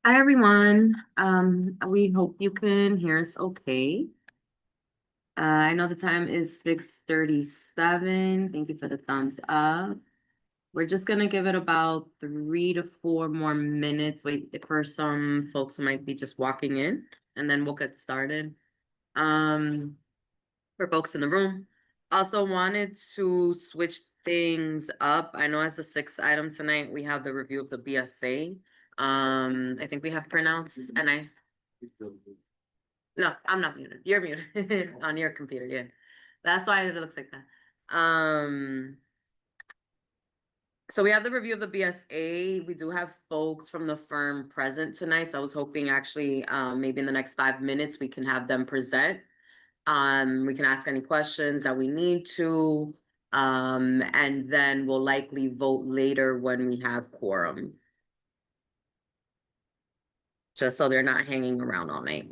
Hi, everyone. We hope you can hear us okay. I know the time is 6:37. Thank you for the thumbs up. We're just gonna give it about 3 to 4 more minutes. Wait for some folks who might be just walking in, and then we'll get started. Um, for folks in the room. Also wanted to switch things up. I know as the sixth item tonight, we have the review of the BSA. I think we have pronounced, and no, I'm not muted. You're muted on your computer. Yeah, that's why it looks like that. So we have the review of the BSA. We do have folks from the firm present tonight. So I was hoping actually, maybe in the next 5 minutes, we can have them present. We can ask any questions that we need to. And then we'll likely vote later when we have quorum. Just so they're not hanging around all night.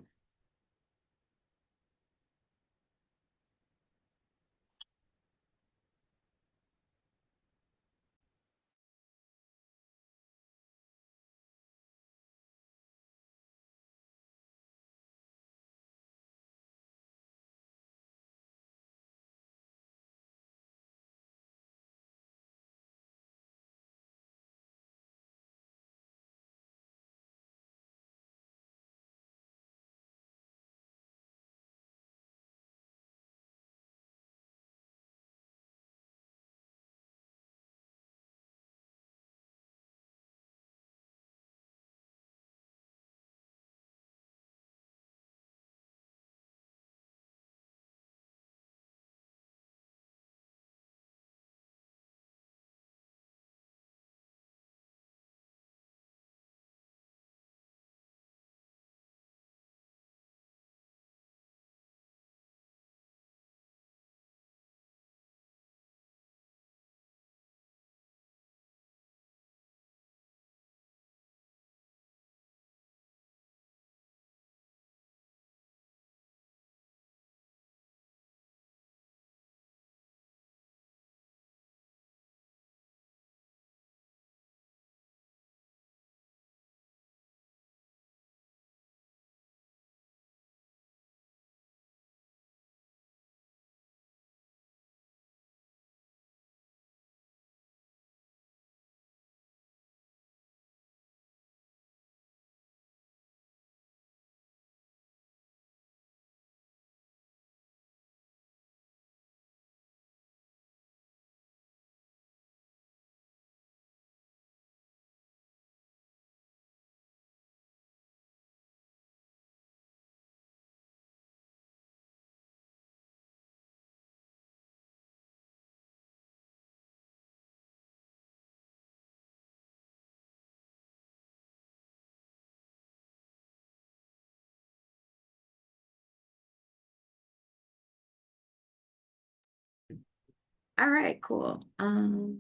All right, cool. All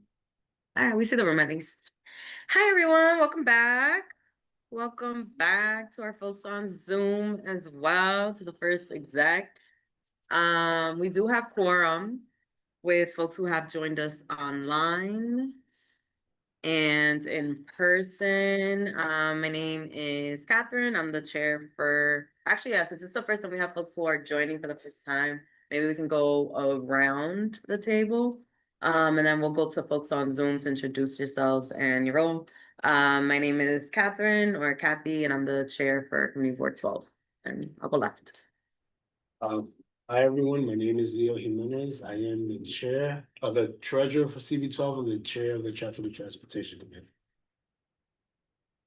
right, we see the room at least. Hi, everyone. Welcome back. Welcome back to our folks on Zoom as well, to the first exec. We do have quorum with folks who have joined us online and in person. My name is Catherine. I'm the chair for, actually, yes, since it's the first time we have folks who are joining for the first time, maybe we can go around the table. And then we'll go to folks on Zoom to introduce yourselves and your role. My name is Catherine or Kathy, and I'm the chair for Community Board 12. And I'll go left. Hi, everyone. My name is Leo Jimenez. I am the chair of the treasurer for CB12 and the chair of the Traffic and Transportation Committee.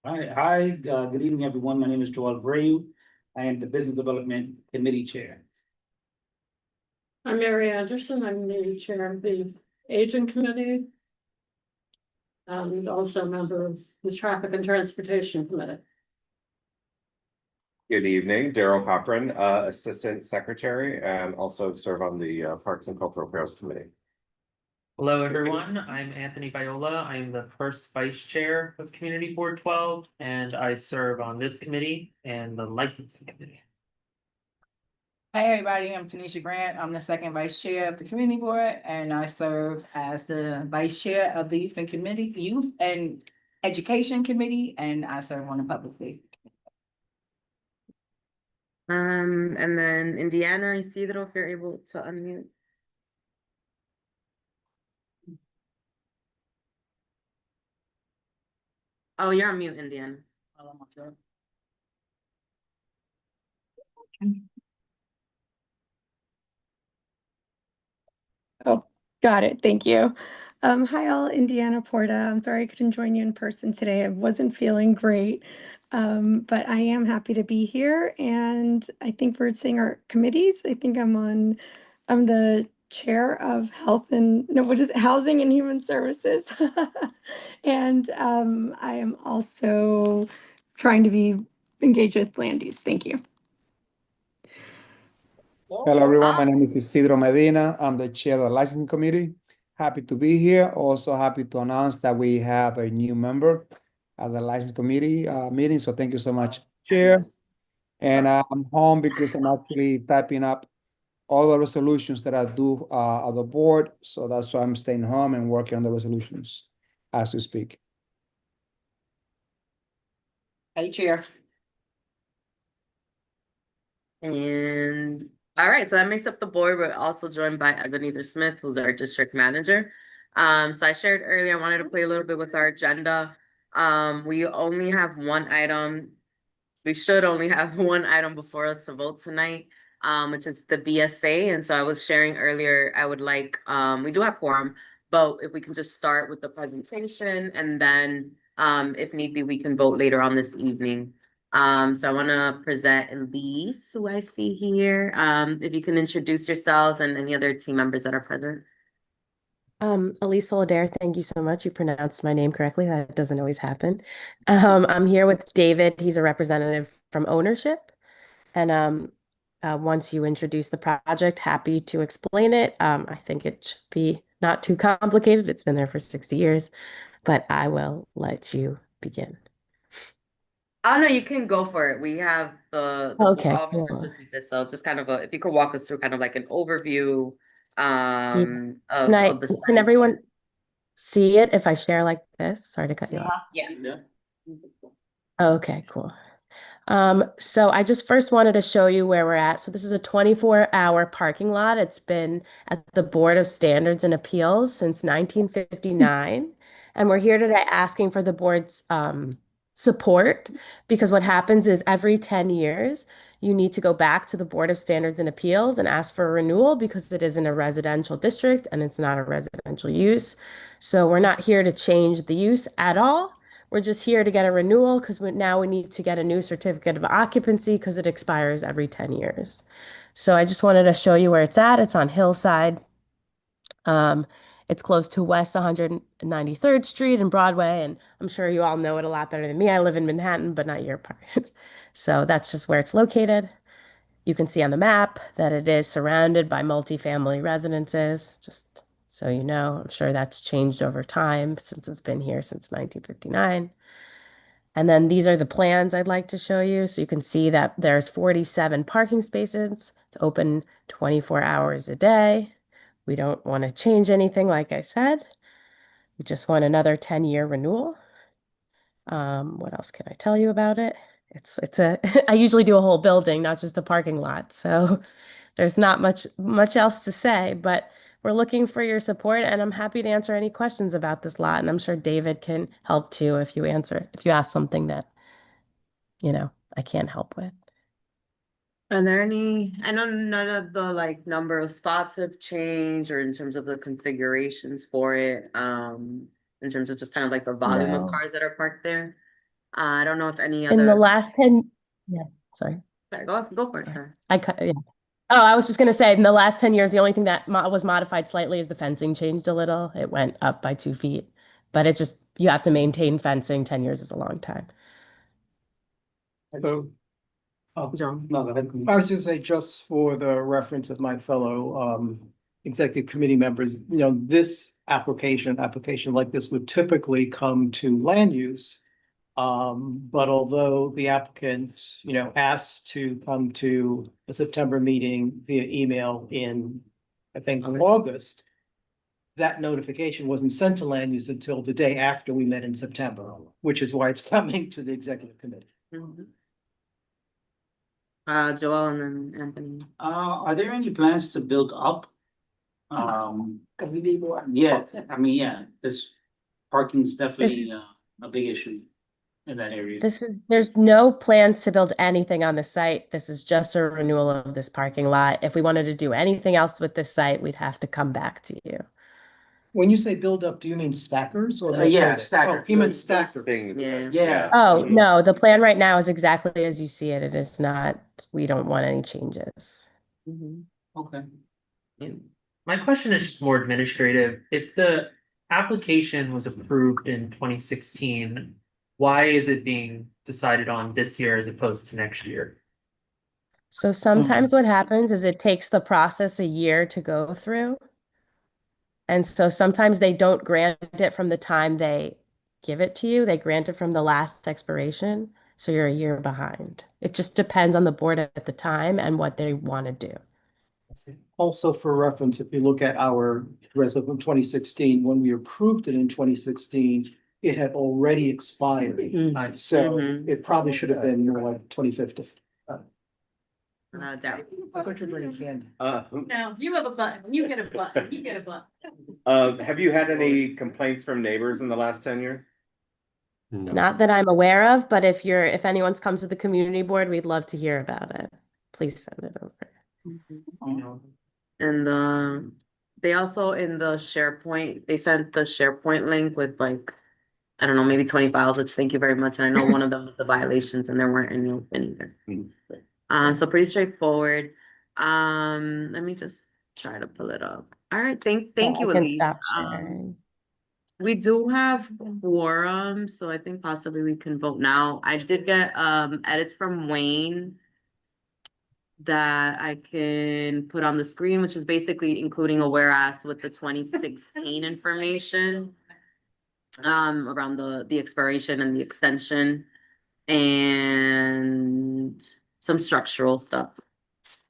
Good evening, everyone. My name is Joel Breu. I am the Business Development Committee Chair. I'm Mary Anderson. I'm the chair of the Aging Committee. And also a member of the Traffic and Transportation Committee. Good evening, Daryl Cochran, Assistant Secretary, and also serve on the Parks and Cultural Affairs Committee. Hello, everyone. I'm Anthony Viola. I'm the first vice chair of Community Board 12, and I serve on this committee and the licensing committee. Hey everybody, I'm Tanisha Grant. I'm the second vice chair of the community board and I serve as the vice chair of the youth and education committee, and I serve on the public safety. And then Indiana, Isidro, if you're able to unmute. Oh, you're on mute, Indiana. Oh, got it. Thank you. Hi all, Indiana Porta. I'm sorry I couldn't join you in person today. I wasn't feeling great. But I am happy to be here and I think we're seeing our committees. I think I'm the chair of health and no, what is it? Housing and Human Services. And I am also trying to be engaged with land use. Thank you. Hello, everyone. My name is Isidro Medina. I'm the chair of the licensing committee. Happy to be here. Also happy to announce that we have a new member at the license committee meeting. So thank you so much, Chair. And I'm home because I'm actually typing up all the resolutions that I do of the board. So that's why I'm staying home and working on the resolutions as we speak. Hey, Chair. And all right, so that makes up the board. We're also joined by Ebenezer Smith, who's our district manager. So I shared earlier, I wanted to play a little bit with our agenda. We only have one item. We should only have one item before us to vote tonight, which is the BSA. And so I was sharing earlier, I would like, we do have quorum, but if we can just start with the presentation and then if need be, we can vote later on this evening. So I want to present Elise, who I see here. If you can introduce yourselves and any other team members that are present. Elise Fullader, thank you so much. You pronounced my name correctly. That doesn't always happen. I'm here with David. He's a representative from Ownership. And once you introduce the project, happy to explain it. I think it should be not too complicated. It's been there for 60 years, but I will let you begin. Oh no, you can go for it. We have the Okay, all members cool. received this, so just kind of if you could walk us through kind of like an overview Yeah. of the Can site. everyone see it if I share like this? Sorry to cut you off. Yeah. Okay, cool. So I just first wanted to show you where we're at. So this is a 24-hour parking lot. It's been at the Board of Standards and Appeals since 1959. And we're here today asking for the board's support because what happens is every 10 years, you need to go back to the Board of Standards and Appeals and ask for a renewal because it isn't a residential district and it's not a residential use. So we're not here to change the use at all. We're just here to get a renewal because now we need to get a new certificate of occupancy because it expires every 10 years. So I just wanted to show you where it's at. It's on Hillside. It's close to West 193rd Street and Broadway, and I'm sure you all know it a lot better than me. I live in Manhattan, but not your part. So that's just where it's located. You can see on the map that it is surrounded by multifamily residences, just so you know. I'm sure that's changed over time since it's been here since 1959. And then these are the plans I'd like to show you. So you can see that there's 47 parking spaces. It's open 24 hours a day. We don't want to change anything, like I said. We just want another 10-year renewal. What else can I tell you about it? I usually do a whole building, not just a parking lot. So there's not much else to say, but we're looking for your support and I'm happy to answer any questions about this lot. And I'm sure David can help too if you ask something that, I can't help with. Are there any, I know none of the like number of spots have changed or in terms of the configurations for it, in terms of just kind of like the volume of No. cars that are parked there. I don't know if any In the other, last 10, yeah, sorry. sorry, go for it. Sorry. Sorry. Yeah. Oh, I was just going to say in the last 10 years, the only thing that was modified slightly is the fencing changed a little. It went up by 2 feet, but you have to maintain fencing. 10 years is a long time. So, John. no, go ahead. I was gonna say, just for the reference of my fellow executive committee members, this application like this would typically come to land use. But although the applicant, asked to come to a September meeting via email in, I think, August, that notification wasn't sent to land use until the day after we met in September, which is why it's coming to the executive committee. Mhm. Joel and then Anthony. Are there any plans to build up? Yeah, I mean, yeah, this parking is definitely a big issue in that area. There's no plans to build anything on the site. This is just a renewal of this parking lot. If we wanted to do anything else with this site, we'd have to come back to you. When you say build up, do you mean stackers or? Yeah, Oh, stackers. he meant stackers. Things. Yeah. Oh, no, the plan right now is exactly as you see it. It is not, we don't want any changes. Okay. My question is just more administrative. If the application was approved in 2016, why is it being decided on this year as opposed to next year? So sometimes what happens is it takes the process a year to go through. And so sometimes they don't grant it from the time they give it to you. They grant it from the last expiration. So you're a year behind. It just depends on the board at the time and what they want to do. Also for reference, if you look at our resolution 2016, when we approved it in 2016, it had already expired. So it probably should have been more like 2015. Doubt. I thought you were bringing candy. No, you have a button, you get a button, you get a button. Have you had any complaints from neighbors in the last 10 years? Not that I'm aware of, but if anyone's come to the community board, we'd love to hear about it. Please send it over. And they also in the SharePoint, they sent the SharePoint link with like, I don't know, maybe 20 files, which thank you very much. And I know one of them was the violations and there weren't any open either. So pretty straightforward. Let me just try to pull it up. All right, thank you, I can Elise. stop sharing. We do have quorum, so I think possibly we can vote now. I did get edits from Wayne that I can put on the screen, which is basically including a whereas with the 2016 information around the expiration and the extension and some structural stuff,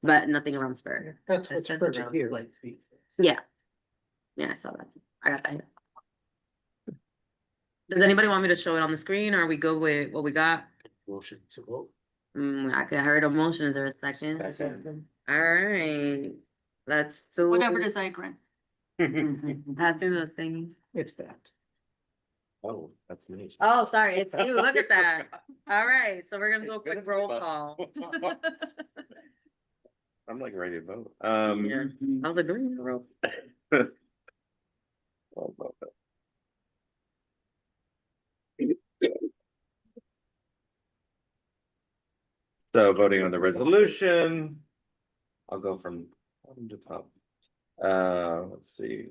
but nothing around spirit. That's what's printed here. Yeah, I saw that too. I got that. Does anybody want me to show it on the screen, or are we good with what we got? Motion to vote. I heard a motion. Is there a second? All right, let's do. Whatever does I grant. Passing the thing. It's that. Oh, that's me. Oh, sorry, it's you. Look at that. All right, so we're gonna go quick roll call. I'm like ready to vote. I was like, green roll. So voting on the resolution. I'll go from bottom to top. Let's see.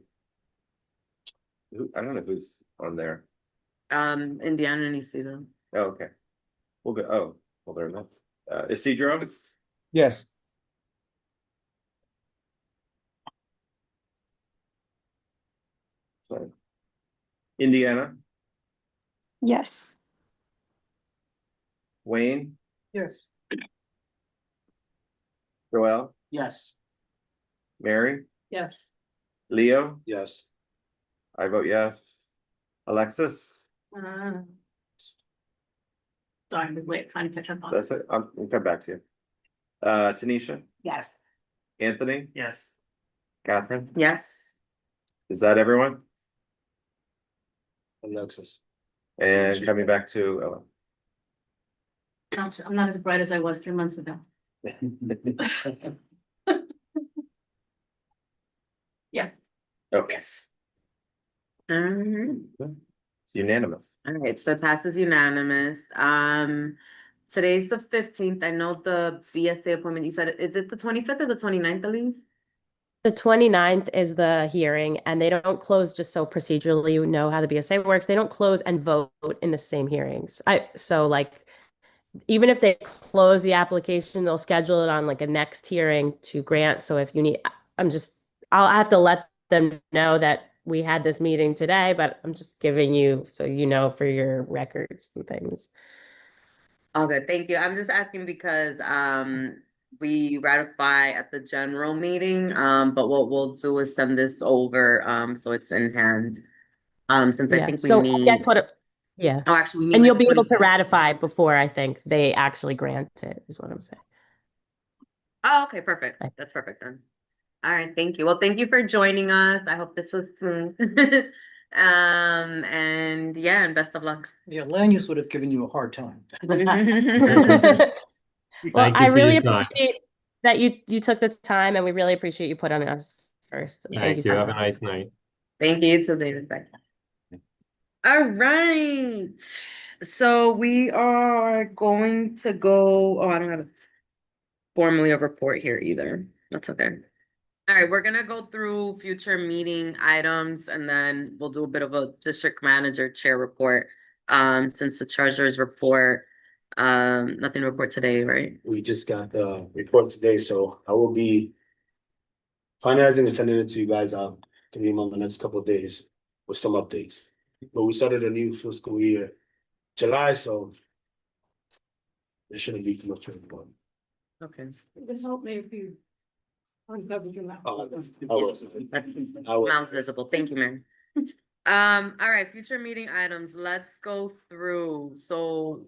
I don't know who's on there. Indiana and Isidro. Oh, okay. We'll go, oh, well, there it is. Isidro, Yes. sorry. Indiana, Yes. Wayne, Yes. Joel, Yes. Mary, Yes. Leo, Yes. I vote yes. Alexis, Sorry, wait, trying to catch up on. that's it. We'll come back to you. Tanisha, Yes. Anthony, Yes. Catherine, Yes. is that everyone? Alexis. And coming back to Ellen. I'm not as bright as I was 3 months ago. Okay, Yes. All right. it's unanimous. All right, so it passes unanimous. Today's the 15th. I know the BSA appointment, you said, is it the 25th or the 29th, Elise? The 29th is the hearing, and they don't close, just so procedurally you know how the BSA works. They don't close and vote in the same hearings. So like, even if they close the application, they'll schedule it on like a next hearing to grant. So if you need, I'll have to let them know that we had this meeting today, but I'm just giving you, so you know, for your records and things. Okay, thank you. I'm just asking because we ratify at the general meeting, but what we'll do is send this over so it's in hand. Since I Yeah, think we so I'll need. get yeah. Oh, actually, we mean And like you'll the be able to 25th. ratify before I think they actually grant it, is what I'm saying. Oh, okay, perfect. Right. That's perfect then. All right, thank you. Well, thank you for joining us. I hope this was smooth. And yeah, and best of luck. Yeah, land use would have given you a hard time. Well, Thank I you for really your time. appreciate that you took the time, and we really appreciate you putting us first. Thank you so Have a much. nice night. Thank you too, David. Bye. All right. So we are going to go. Oh, I don't have formally a report here either. That's okay. All right, we're gonna go through future meeting items and then we'll do a bit of a district manager chair report. Since the treasurer's report, nothing to report today, right? We just got the report today, so I will be finalizing and sending it to you guys out to me in the next couple of days with some updates. But we started a new fiscal year, July, so there shouldn't be too much to report. Okay. Just help me if you. Uncover your mouth. Mouse visible. Thank you, Mary. All right, future meeting items. Let's go through. So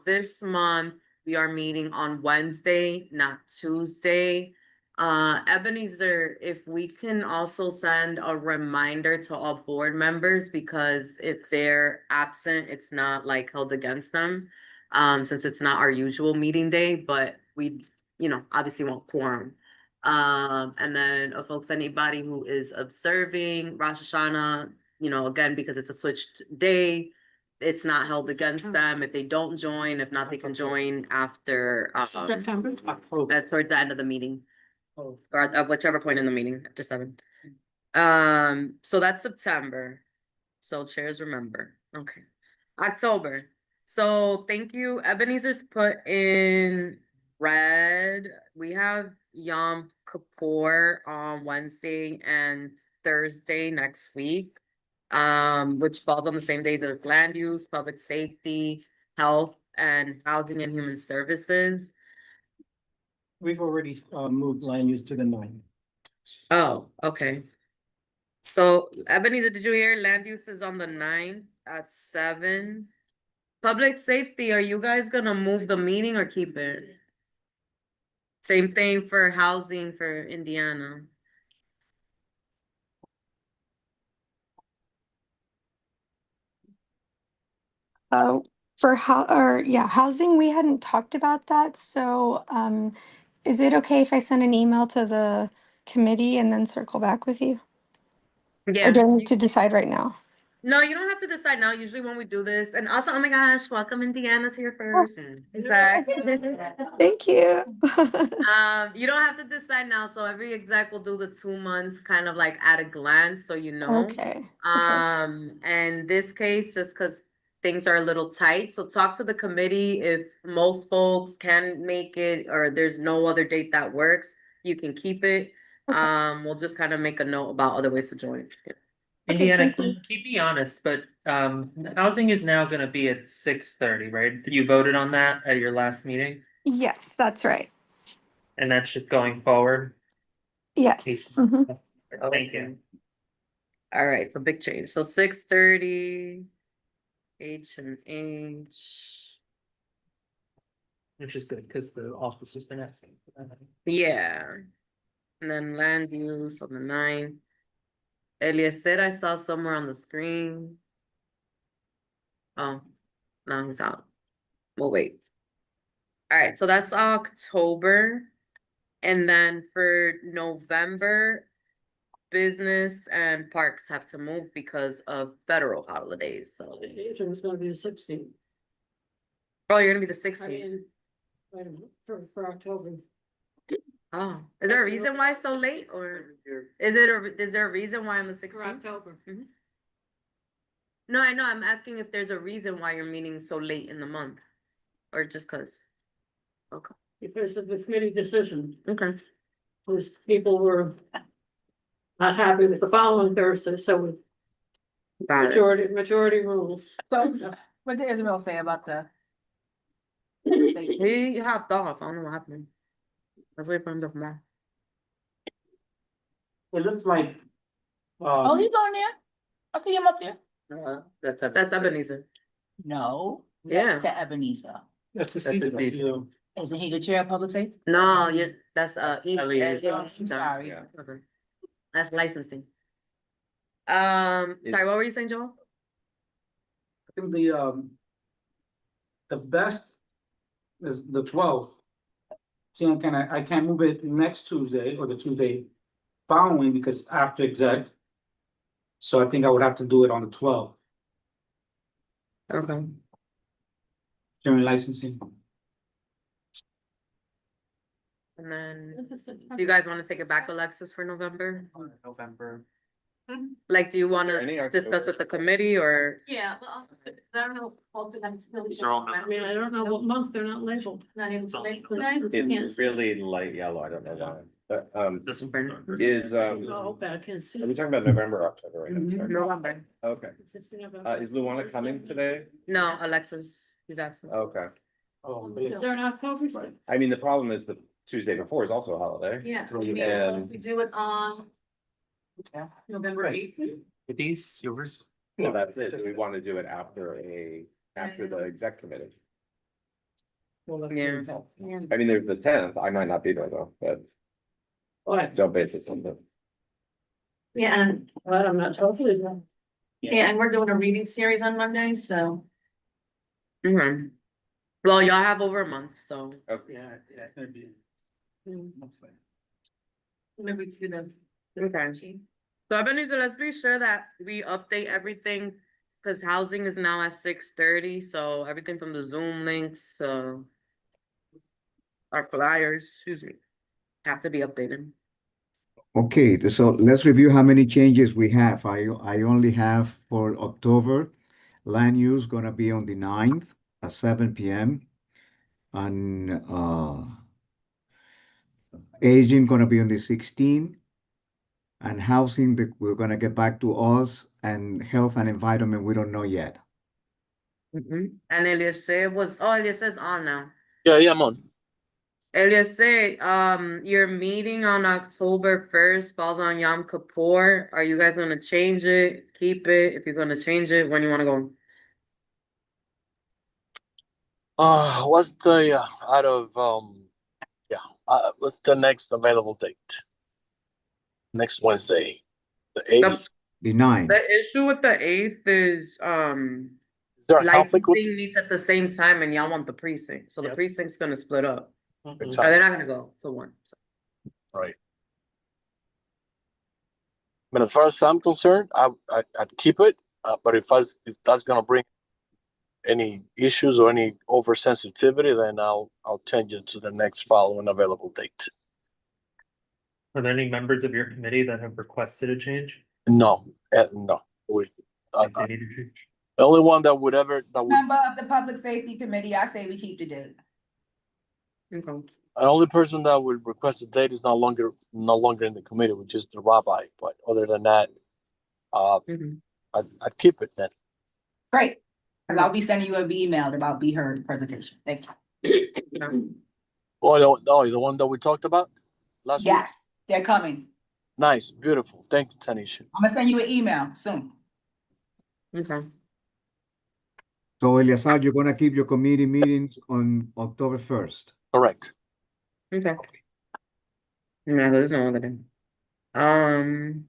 this month we are meeting on Wednesday, not Tuesday. Ebenezer, if we can also send a reminder to all board members, because if they're absent, it's not like held against them. Since it's not our usual meeting day, but we, obviously want quorum. And then folks, anybody who is observing Rosh Hashanah, again, because it's a switched day, it's not held against them. If they don't join, if not, they can join after, September. towards the end of the meeting. Or at whichever point in the meeting, after 7. So that's September. So chairs remember. Okay. October. So thank you. Ebenezer's put in red. We have Yom Kippur on Wednesday and Thursday next week. Which falls on the same day as land use, public safety, health, and housing and human services. We've already moved land use to the 9th. Oh, okay. So Ebenezer, did you hear land use is on the 9th at 7? Public safety, are you guys gonna move the meeting or keep it? Same thing for housing for Indiana. For housing, we hadn't talked about that, so is it okay if I send an email to the committee and then circle back with you? Or Yeah. do I need to decide right now? No, you don't have to decide now. Usually when we do this, and also, oh my gosh, welcome Indiana to your first. Exactly. Thank you. You don't have to decide now. So every exec will do the 2 months kind of like at a glance, so you know. Okay. And this case, just because things are a little tight, so talk to the committee. If most folks can make it or there's no other date that works, you can keep it. Okay. We'll just kind of make a note about other ways to join. Indiana, thank you. keep me honest, but housing is now gonna be at 6:30, right? You voted on that at your last meeting, Yes, that's right. and that's just going forward. Yes. Mhm. Thank you. All right, so big change. So 6:30, H&H. Which is good, because the office has been asking for that. Yeah. And then land use on the 9th. Eliezer, I saw somewhere on the screen. Oh, no, he's out. We'll wait. All right, so that's October. And then for November, business and parks have to move because of federal holidays, so. It's gonna be the 16th. Oh, you're gonna be the I 16th. mean, wait a minute, for October. Oh, is there a reason why it's so late, or is there a reason why I'm the For 16th? October. No, I know, I'm asking if there's a reason why you're meeting so late in the month, or just cause. Okay. Because of the committee decision, Okay. because people were not happy with the following Thursday, so Got it. majority rules. So what did Isabel say about the? He hopped off, I don't know what happened. Let's wait for him to come back. It looks like. Oh, he's on there. I see him up there. That's Ebenezer. No, Yeah. that's the Ebenezer. That's the That's the season. season. Isn't he the chair of public safety? No, that's Elliot. I'm sorry. Yeah. Okay. That's licensing. Is- Sorry, what were you saying, Joel? I think the best is the 12th. See, I can't move it next Tuesday or the Tuesday following because it's after exec. So I think I would have to do it on the 12th Okay. during licensing. And then, do you guys want to take it back, Alexis, for November? November. Like, do you want Any to discuss with the committee or? Yeah, but also, I don't know. These are all I mean, I don't know what month, they're not labeled. Not even So- labeled. It's really light yellow, I don't know why, but, This is, Oh, okay, I can't see. are we talking about November, or October right now? Sorry. November. Okay, It's just November. is Luana coming today? No, Alexis, he's absent. Okay, Is there an October? I mean, the problem is the Tuesday before is also a holiday. Yeah. And- We do it on. November 18th. Are these yours? Well, that's it, we want to do it after the exec committee. Yeah. I mean, there's the 10th, I might not be there though, but What? don't base it on that. Yeah, and. Well, I'm not totally wrong. Yeah, and we're doing a reading series on Monday, so. Okay. Well, y'all have over a month, so. Yeah, it's gonna be. Maybe we could do them. Okay. So Ebenezer, let's be sure that we update everything, because housing is now at 6:30, so everything from the Zoom links, our flyers, excuse me, have to be updated. Okay, so let's review how many changes we have. I only have for October, land use gonna be on the 9th at 7 p.m. And aging gonna be on the 16th. And housing, we're gonna get back to us, and health and environment, we don't know yet. And Eliezer Eliezer's on now. Yeah, I'm on. Eliezer, your meeting on October 1st falls on Yom Kippur. Are you guys gonna change it, keep it? If you're gonna change it, when you wanna go? What's the what's the next available date? Next Wednesday, the 8th. The 9th. The issue with the 8th is, Is there a conflict with? licensing meets at the same time and y'all want the precinct, so the Yep. precinct's gonna split up. Exactly. They're not gonna go to one, so. Right. But as far as I'm concerned, I'd keep it. But if that's gonna bring any issues or any oversensitivity, then I'll change it to the next following available date. Are there any members of your committee that have requested a change? No, no. If they need to change? The only one that would Member of the public safety committee, I say we keep the date. Okay. the only person that would request a date is no longer in the committee, which is the rabbi. But other than that, I'd keep it then. Great. And I'll be sending you an email about Be Heard presentation. Thank you. Oh, the one that we talked about last week? Yes, they're coming. Nice, beautiful. Thank you, Tanisha. I'm gonna send you an email soon. Okay. So Eleazar, you're gonna keep your committee meetings on October 1st. Correct. Okay. Yeah, there's no other day. All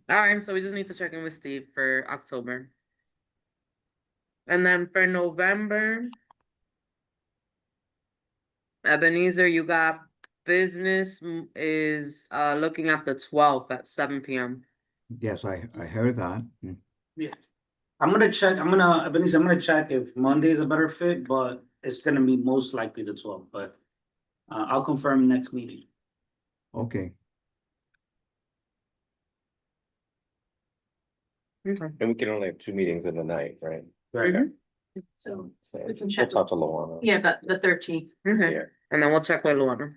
right, so we just need to check in with Steve for October. And then for November, Ebenezer, you got business is looking at the 12th at 7 p.m. Yes, I heard that. Yeah. I'm gonna check if Monday is a better fit, but it's gonna be most likely the 12th, but I'll confirm next meeting. Okay. Okay. And we can only have 2 meetings in the night, right? Mhm. So So we can we'll check. talk to Luana. Yeah, but the 13th. Okay. Yeah. And then we'll check with Luana.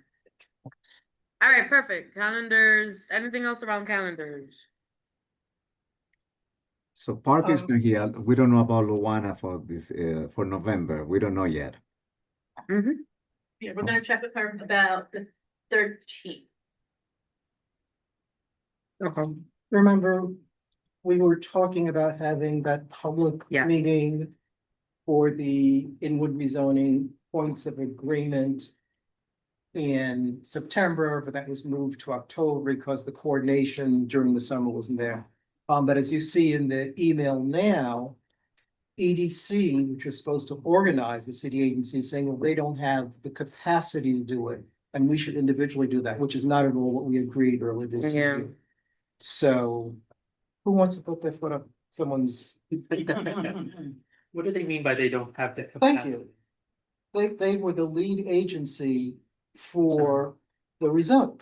All right, perfect. Calendars. Anything else around calendars? So Parker's not here. We don't know about Luana for this for November. We don't know yet. Yeah, we're gonna check with her about the 13th. Okay. Remember, we were talking about having that public Yes. meeting for the inward rezoning points of agreement in September, but that was moved to October because the coordination during the summer wasn't there. But as you see in the email now, EDC, which is supposed to organize the city agencies, saying, well, they don't have the capacity to do it, and we should individually do that, which is not at all what we agreed earlier this Yeah. year. So who wants to put their foot up someone's? What do they mean by they don't have the Thank capacity? you. They were the lead agency for the rezone.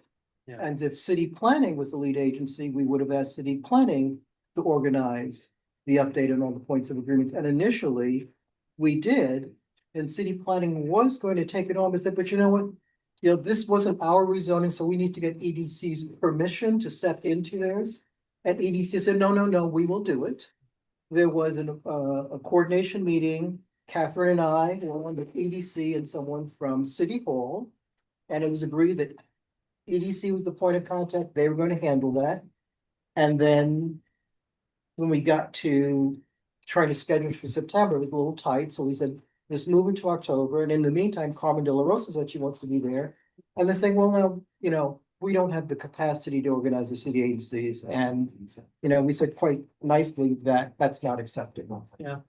Yeah. And if city planning was the lead agency, we would have asked city planning to organize the update on all the points of agreements. And initially, we did, and city planning was going to take it on, but said, but you know what? You know, this wasn't our rezoning, so we need to get EDC's permission to step into theirs. And EDC said, no, no, no, we will do it. There was a coordination meeting. Catherine and I, along with EDC and someone from City Hall. And it was agreed that EDC was the point of contact. They were going to handle that. And then when we got to trying to schedule for September, it was a little tight. So we said, let's move it to October. And in the meantime, Carmen De La Rosa said she wants to be there. And they're saying, well, no, you know, we don't have the capacity to organize the city agencies. And, you know, we said quite nicely that that's not acceptable. Yeah.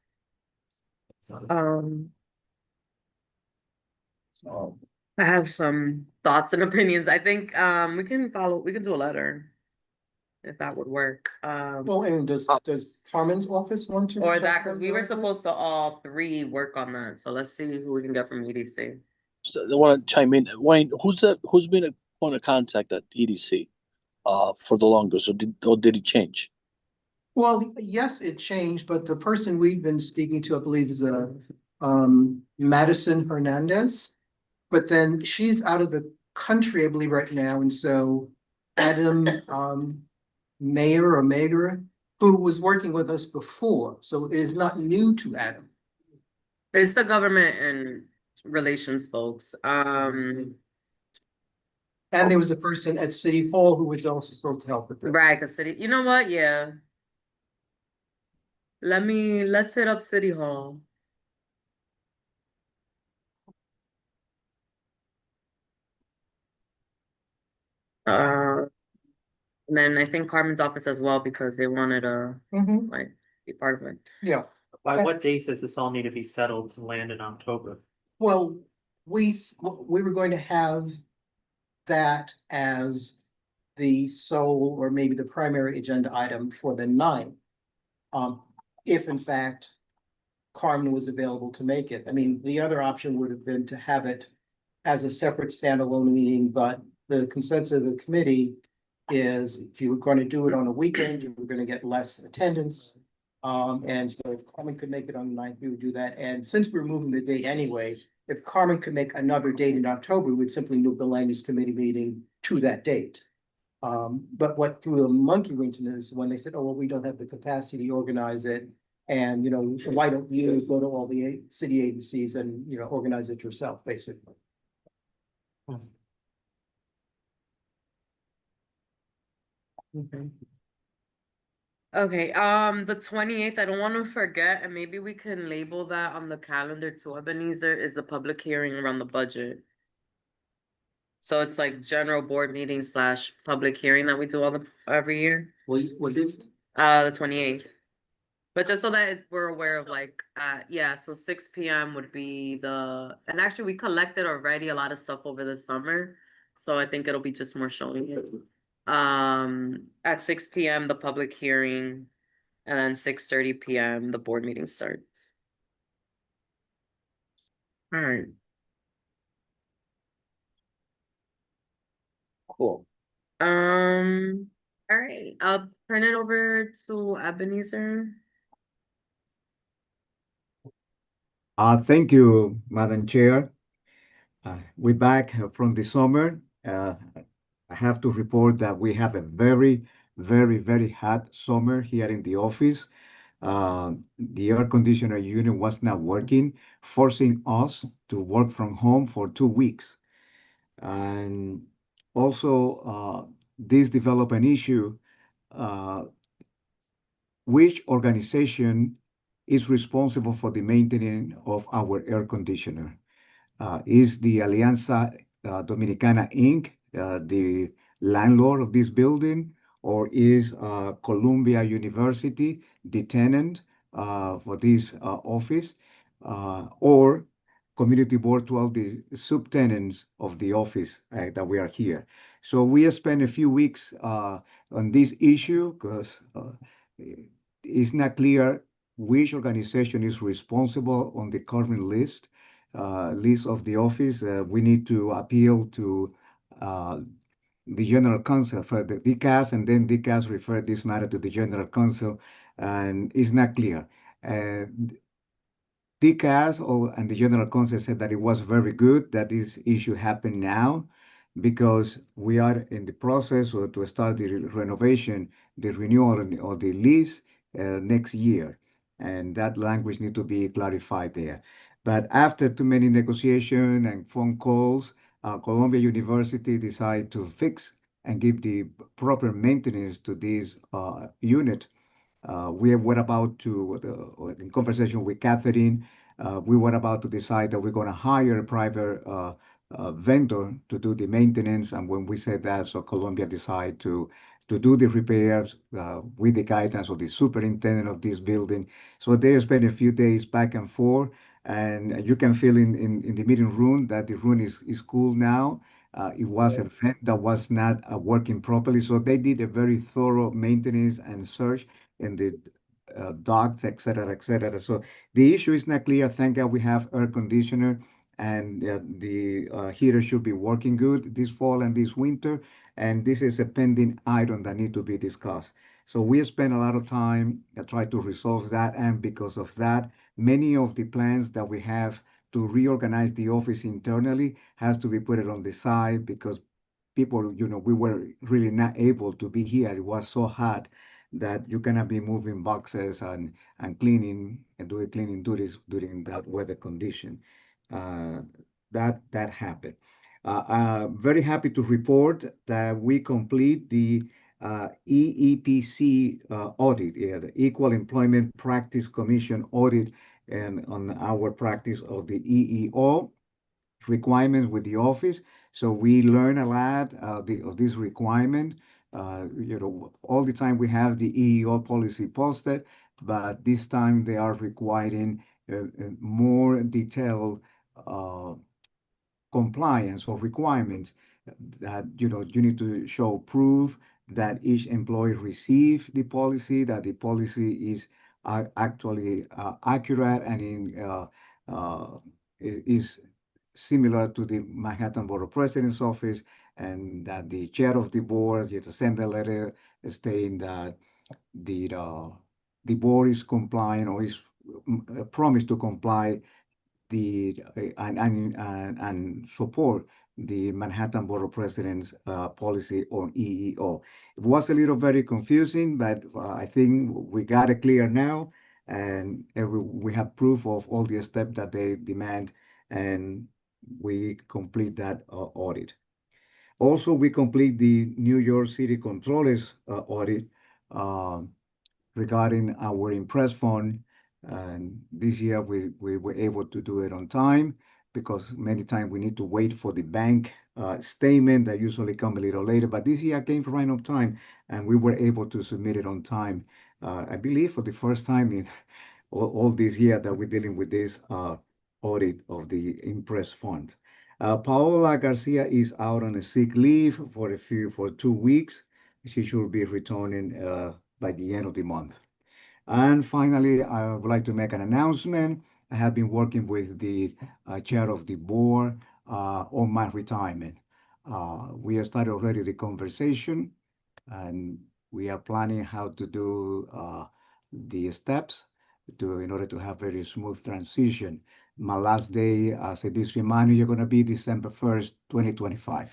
I have some thoughts and opinions. I think we can do a letter. If that would work. Well, and does Carmen's office want to? Or check that, because on we were that? supposed to all three work on that. So let's see who we can get from EDC. So they want to chime in. Wayne, who's been a point of contact at EDC for the longest, or did it change? Well, yes, it changed, but the person we've been speaking to, I believe, is Madison Hernandez. But then she's out of the country, I believe, right now, and so Adam Mayer, who was working with us before, so it is not new to Adam. It's the government and relations folks. And there was a person at City Hall who was also supposed to help with this. Right, cause city, you know what? Yeah. Let's hit up City Hall. And then I think Carmen's office as well, because they wanted to like be part of it. Yeah, By what dates does this all need to be settled to land in October? well, we were going to have that as the sole or maybe the primary agenda item for the 9th. If in fact Carmen was available to make it. I mean, the other option would have been to have it as a separate standalone meeting, but the consensus of the committee is if you were going to do it on a weekend, you were going to get less attendance. And so if Carmen could make it on the 9th, we would do that. And since we're moving the date anyway, if Carmen could make another date in October, we would simply move the land use committee meeting to that date. But what threw the monkey wrench in is when they said, oh, well, we don't have the capacity to organize it. And, you know, why don't you go to all the city agencies and, you know, organize it yourself, basically. Okay, the 28th, I don't want to forget, and maybe we can label that on the calendar too, Ebenezer, is a public hearing around the budget. So it's like general board meeting / public hearing that we do every year. What is? The 28th. But just so that we're aware of like, yeah, so 6 p.m. would be and actually we collected already a lot of stuff over the summer. So I think it'll be just more showing it. At 6 p.m. the public hearing, and then 6:30 p.m. the board meeting starts. All right. Cool. All right, I'll turn it over to Ebenezer. Thank you, Madam Chair. We're back from the summer. I have to report that we have a very, very, very hot summer here in the office. The air conditioner unit was not working, forcing us to work from home for 2 weeks. And also, this developed an issue, which organization is responsible for the maintenance of our air conditioner? Is the Alianza Dominicana Inc., the landlord of this building, or is Columbia University the tenant for this office, or Community Board 12, the subtenants of the office that we are here. So we have spent a few weeks on this issue because it's not clear which organization is responsible on the current list of the office. We need to appeal to the general counsel for the DCAS, and then DCAS referred this matter to the general counsel, and it's not clear. DCAS and the general counsel said that it was very good that this issue happened now, because we are in the process to start the renovation, the renewal of the lease next year, and that language need to be clarified there. But after too many negotiations and phone calls, Columbia University decided to fix and give the proper maintenance to this unit. We were about to, in conversation with Catherine, we were about to decide that we're going to hire a private vendor to do the maintenance. And when we said that, so Columbia decided to do the repairs with the guidance of the superintendent of this building. So they spent a few days back and forth, and you can feel in the meeting room that the room is cool now. It was a vent that was not working properly. So they did a very thorough maintenance and search in the ducts, et cetera, et cetera. So the issue is not clear. Thank God we have air conditioner, and the heater should be working good this fall and this winter. And this is a pending item that need to be discussed. So we spent a lot of time trying to resolve that. And because of that, many of the plans that we have to reorganize the office internally has to be put it on the side, because people, we were really not able to be here. It was so hot that you cannot be moving boxes and cleaning and doing cleaning duties during that weather condition. That happened. Very happy to report that we complete the EEPC audit, the Equal Employment Practice Commission audit, and on our practice of the EEO requirements with the office. So we learn a lot of this requirement. All the time we have the EEO policy posted, but this time they are requiring more detailed compliance or requirements that you need to show proof that each employee received the policy, that the policy is actually accurate and is similar to the Manhattan Borough President's Office, and that the chair of the board send a letter stating that the board is complying or is promised to comply and support the Manhattan Borough President's policy on EEO. It was a little very confusing, but I think we got it clear now, and we have proof of all the steps that they demand, and we complete that audit. Also, we complete the New York City Controllers audit regarding our impress fund. And this year we were able to do it on time, because many times we need to wait for the bank statement that usually come a little later. But this year came right on time, and we were able to submit it on time. I believe for the first time in all this year that we're dealing with this audit of the impress fund. Paola Garcia is out on a sick leave for 2 weeks. She should be returning by the end of the month. And finally, I would like to make an announcement. I have been working with the chair of the board on my retirement. We have started already the conversation, and we are planning how to do the steps in order to have very smooth transition. My last day as a district manager going to be December 1st, 2025.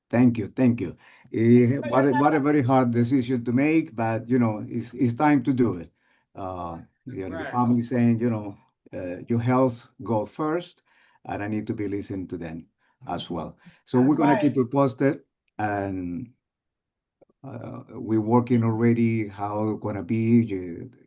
Thank you. What a very hard decision to make, but it's time to do it. The family saying, your health go first, and I need to be listening to them as well. So we're gonna keep it posted, and we're working already how it's gonna be.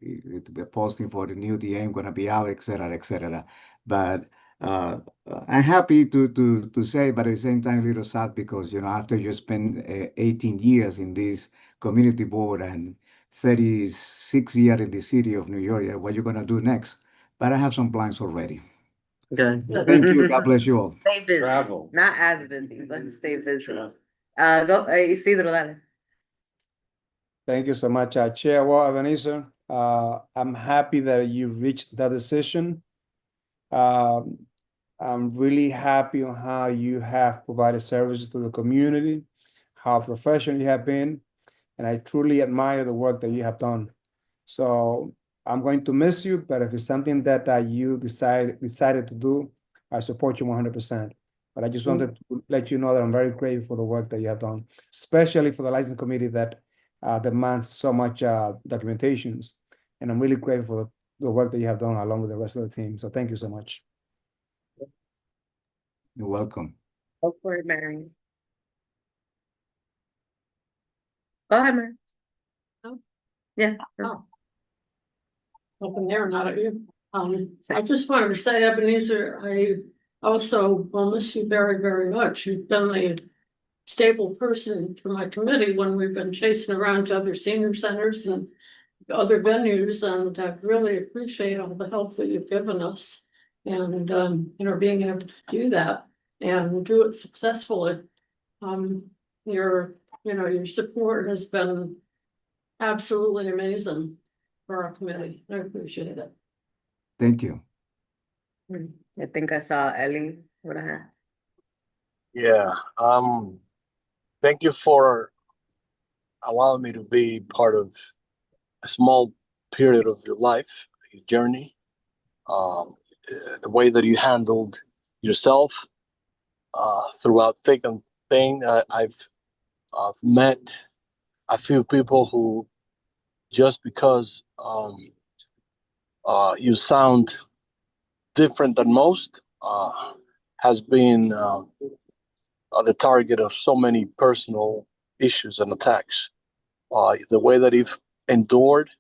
The posting for the new DM gonna be out, et cetera, et cetera. But I'm happy to say, but at the same time, a little sad because after you spend 18 years in this community board and 36 years in the city of New York, what you gonna do next? But I have some plans already. Good. Thank you. God bless you all. Stay busy. Travel. Not as busy, but stay busy. Go, Isidro, dale. Thank you so much, Chair Ebenezer. I'm happy that you reached that decision. I'm really happy on how you have provided services to the community, how professional you have been, and I truly admire the work that you have done. So I'm going to miss you, but if it's something that you decided to do, I support you 100%. But I just wanted to let you know that I'm very grateful for the work that you have done, especially for the license committee that demands so much documentations. And I'm really grateful for the work that you have done along with the rest of the team. So thank you so much. You're welcome. Go for it, Mary. Go ahead, Mary. Oh. Yeah. Oh. Open there, not at you. I just wanted to say, Ebenezer, I also will miss you very, very much. You've been a stable person for my committee when we've been chasing around to other senior centers and other venues, and I really appreciate all the help that you've given us. And being able to do that and do it successfully. Your support has been absolutely amazing for our committee. I appreciate it. Thank you. I think I saw Ellie with a hand. Yeah. Thank you for allowing me to be part of a small period of your life, your journey. The way that you handled yourself throughout thick and thin. I've met a few people who, just because you sound different than most, has been the target of so many personal issues and attacks. The way that you've endured,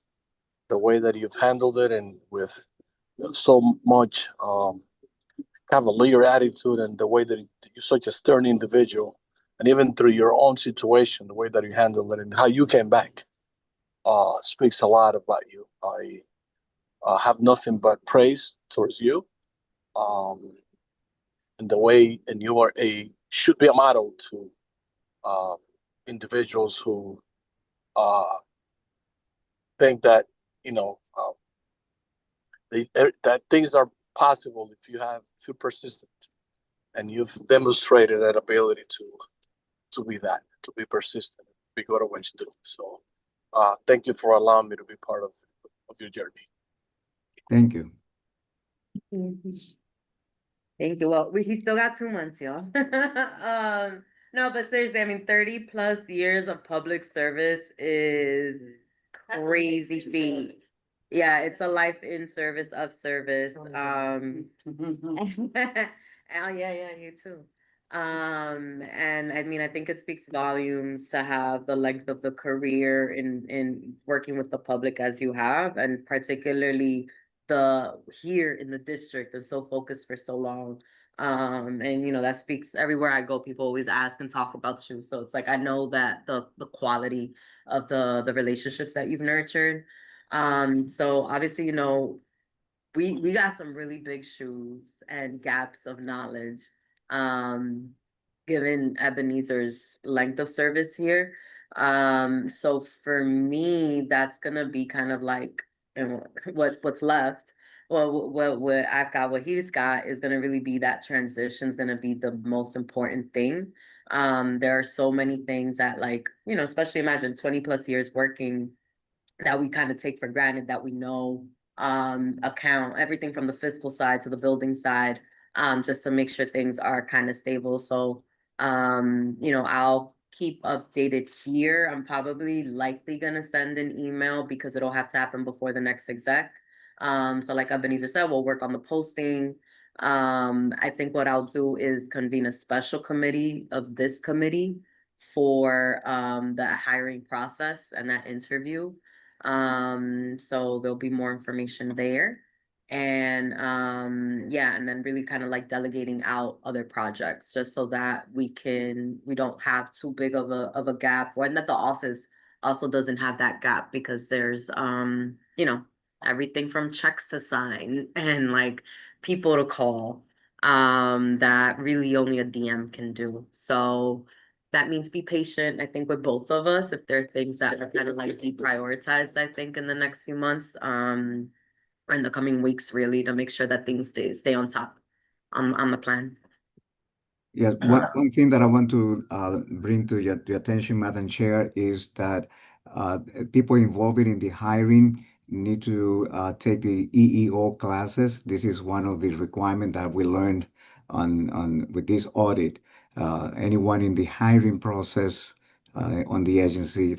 the way that you've handled it, and with so much cavalier attitude, and the way that you're such a stern individual, and even through your own situation, the way that you handled it and how you came back speaks a lot about you. I have nothing but praise towards you, and the way, and you are should be a model to individuals who think that that things are possible if you're persistent, and you've demonstrated that ability to be persistent, be good at what you do. So thank you for allowing me to be part of your journey. Thank you. Thank you. Well, he still got 2 months, y'all. No, but seriously, I mean, 30+ years of public service is crazy feat. Yeah, it's a life in service of service. Oh yeah, you too. And I mean, I think it speaks volumes to have the length of the career in working with the public as you have, and particularly here in the district, and so focused for so long. And that speaks everywhere I go. People always ask and talk about you. So it's like, I know that the quality of the relationships that you've nurtured. So obviously, we got some really big shoes and gaps of knowledge, given Ebenezer's length of service here. So for me, that's gonna be kind of like what's left. Well, what I've got, what he's got, is gonna really be that transition's gonna be the most important thing. There are so many things that, like, especially imagine 20+ years working, that we kind of take for granted, that we know, account everything from the fiscal side to the building side, just to make sure things are kind of stable. So, I'll keep updated here. I'm probably likely gonna send an email because it'll have to happen before the next exec. So like Ebenezer said, we'll work on the posting. I think what I'll do is convene a special committee of this committee for the hiring process and that interview. So there'll be more information there. And yeah, and then really kind of like delegating out other projects just so that we don't have too big of a gap, or that the office also doesn't have that gap, because there's you know, everything from checks to sign and like people to call that really only a DM can do. So that means be patient, I think, with both of us, if there are things that are kind of like deprioritized, I think, in the next few months, or in the coming weeks, really, to make sure that things stay on top on the plan. Yes, one thing that I want to bring to your attention, Madam Chair, is that people involved in the hiring need to take the EEO classes. This is one of the requirements that we learned on with this audit. Anyone in the hiring process on the agency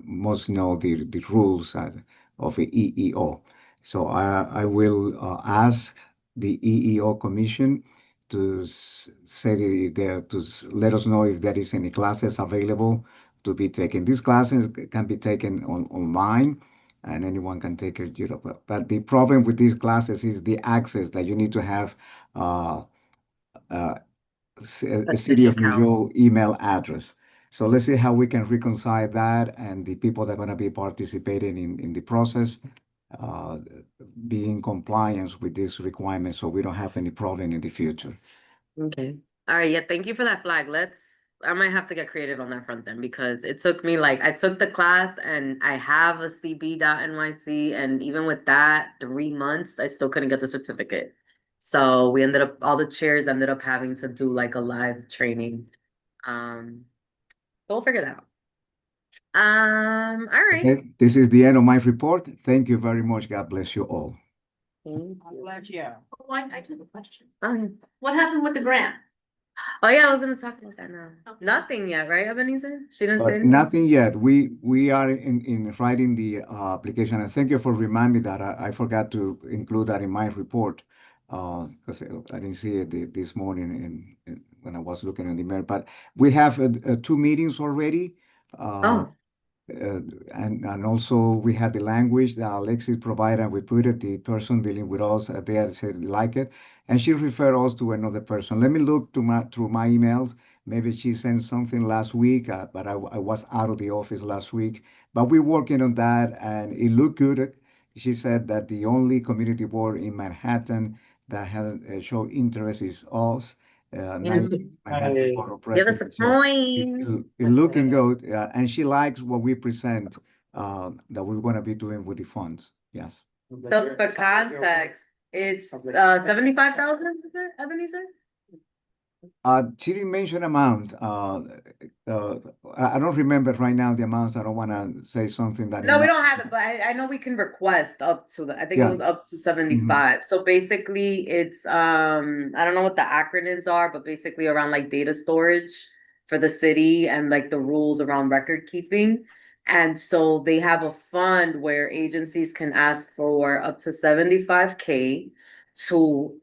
must know the rules of the EEO. So I will ask the EEO Commission to say there to let us know if there is any classes available to be taken. These classes can be taken online, and anyone can take it. But the problem with these classes is the access that you need to have a City of New York email address. So let's see how we can reconcile that, and the people that are going to be participating in the process be in compliance with these requirements, so we don't have any problem in the future. Okay. All right. Yeah. Thank you for that flag. I might have to get creative on that front then, because it took me I took the class and I have a CB.NYC, and even with that 3 months, I still couldn't get the certificate. So all the chairs ended up having to do like a live training. So we'll figure that out. All right. Okay, this is the end of my report. Thank you very much. God bless you all. Thank I'm you. glad, yeah. Why, I do have a question. Okay. What happened with the grant? Oh yeah, I was gonna talk about that now. Okay. Nothing yet, right, Ebenezer? She didn't say But anything? nothing yet. We are in writing the application. And thank you for reminding me that I forgot to include that in my report because I didn't see it this morning when I was looking in the mail. But we have 2 meetings already. Oh. And also we had the language that Alexis provided, and we put it, the person dealing with us there said like it, and she referred us to another person. Let me look through my emails. Maybe she sent something last week, but I was out of the office last week. But we're working on that, and it looked good. She said that the only community board in Manhattan that has shown interest is us. Manhattan Board of Give us a Presidents. So point. it's looking good, and she likes what we present that we're going to be doing with the funds. Yes. So for context, it's 75,000, is it, Ebenezer? She didn't mention amount. I don't remember right now the amounts. I don't want to say something that. No, we don't have it, but I know we can request up to I think it Yeah. was up to 75. So basically it's I don't know what the acronyms are, but basically around like data storage for the city and like the rules around record keeping. And so they have a fund where agencies can ask for up to 75K to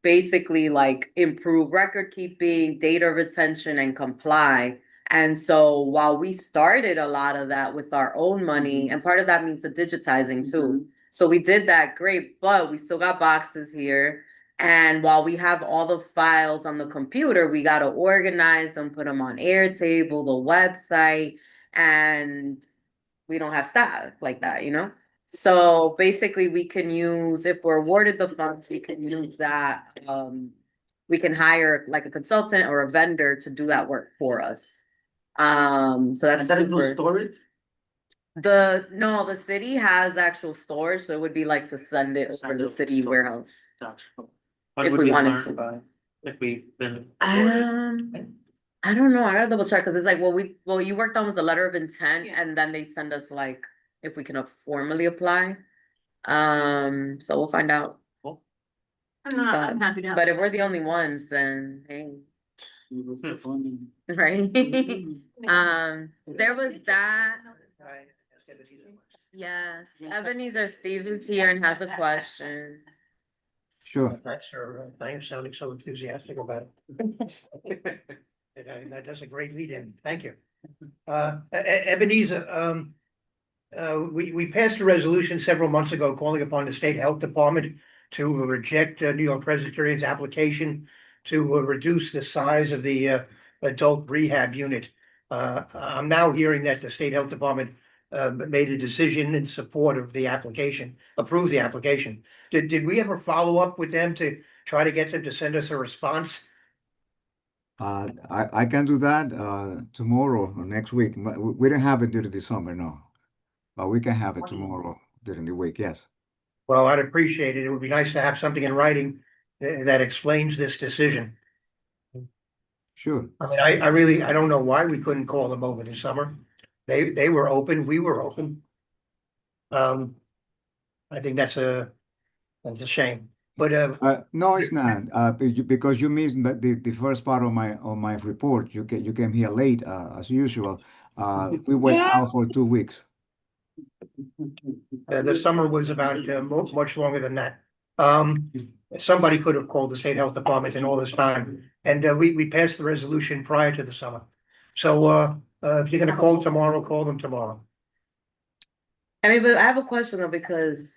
basically like improve record keeping, data retention, and comply. And so while we started a lot of that with our own money, and part of that means the digitizing too. So we did that great, but we still got boxes here. And while we have all the files on the computer, we got to organize them, put them on Airtable, the website, and we don't have staff like that, you know? So basically we can use, if we're awarded the funds, we can use that. We can hire like a consultant or a vendor to do that work for us. So that's super. storage? No, the city has actual storage, so it would be like to send it over the city warehouse. When If would we we wanted learn to. by if we've been awarded? I don't know. I gotta double check, because it's like what you worked on was a letter of intent, and then they send us like if we can formally apply. So we'll find out. I'm happy to have. But if we're the only ones, then hey, right? There was that. Yes, Ebenezer Stevens here and has a question. Sure. Thanks for sounding so enthusiastic about it. That's a great lead in. Thank you. Ebenezer, we passed a resolution several months ago calling upon the state health department to reject New York Presbyterian's application to reduce the size of the adult rehab unit. I'm now hearing that the state health department made a decision in support of the application, approved the application. Did we ever follow up with them to try to get them to send us a response? I can do that tomorrow or next week. But we don't have it during the summer, no. But we can have it tomorrow during the week, yes. Well, I'd appreciate it. It would be nice to have something in writing that explains this decision. Sure. I mean, I really, I don't know why we couldn't call them over this summer. They were open, we were open. I think that's a shame, but No, it's not. Because you missed the first part of my report. You came here late, as usual. We went out for 2 weeks. the summer was about much longer than that. Somebody could have called the state health department in all this time, and we passed the resolution prior to the summer. So if you're gonna call tomorrow, call them tomorrow. I mean, but I have a question though, because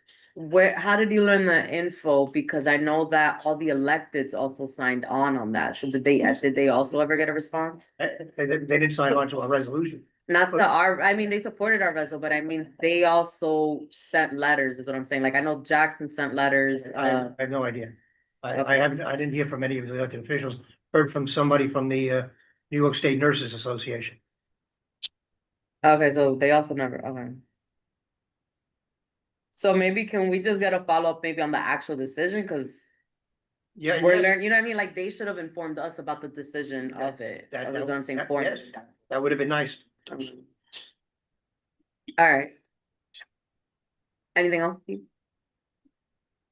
how did you learn the info? Because I know that all the electeds also signed on that. So did they also ever get a response? They didn't sign on to our resolution. Not I mean, they supported our vessel, but I mean, they also sent letters, is what I'm saying. Like, I know Jackson sent letters. I have no idea. I didn't hear from any of the elected officials. Heard from somebody from the New York State Nurses Association. Okay, so they also never, okay. So maybe can we just get a follow-up maybe on the actual decision? Cause Yeah, we're learning, you know what I mean? Like, they should have informed us about the decision of it. That's what I'm saying. Yes, that would have been nice. All right. Anything else, Steve?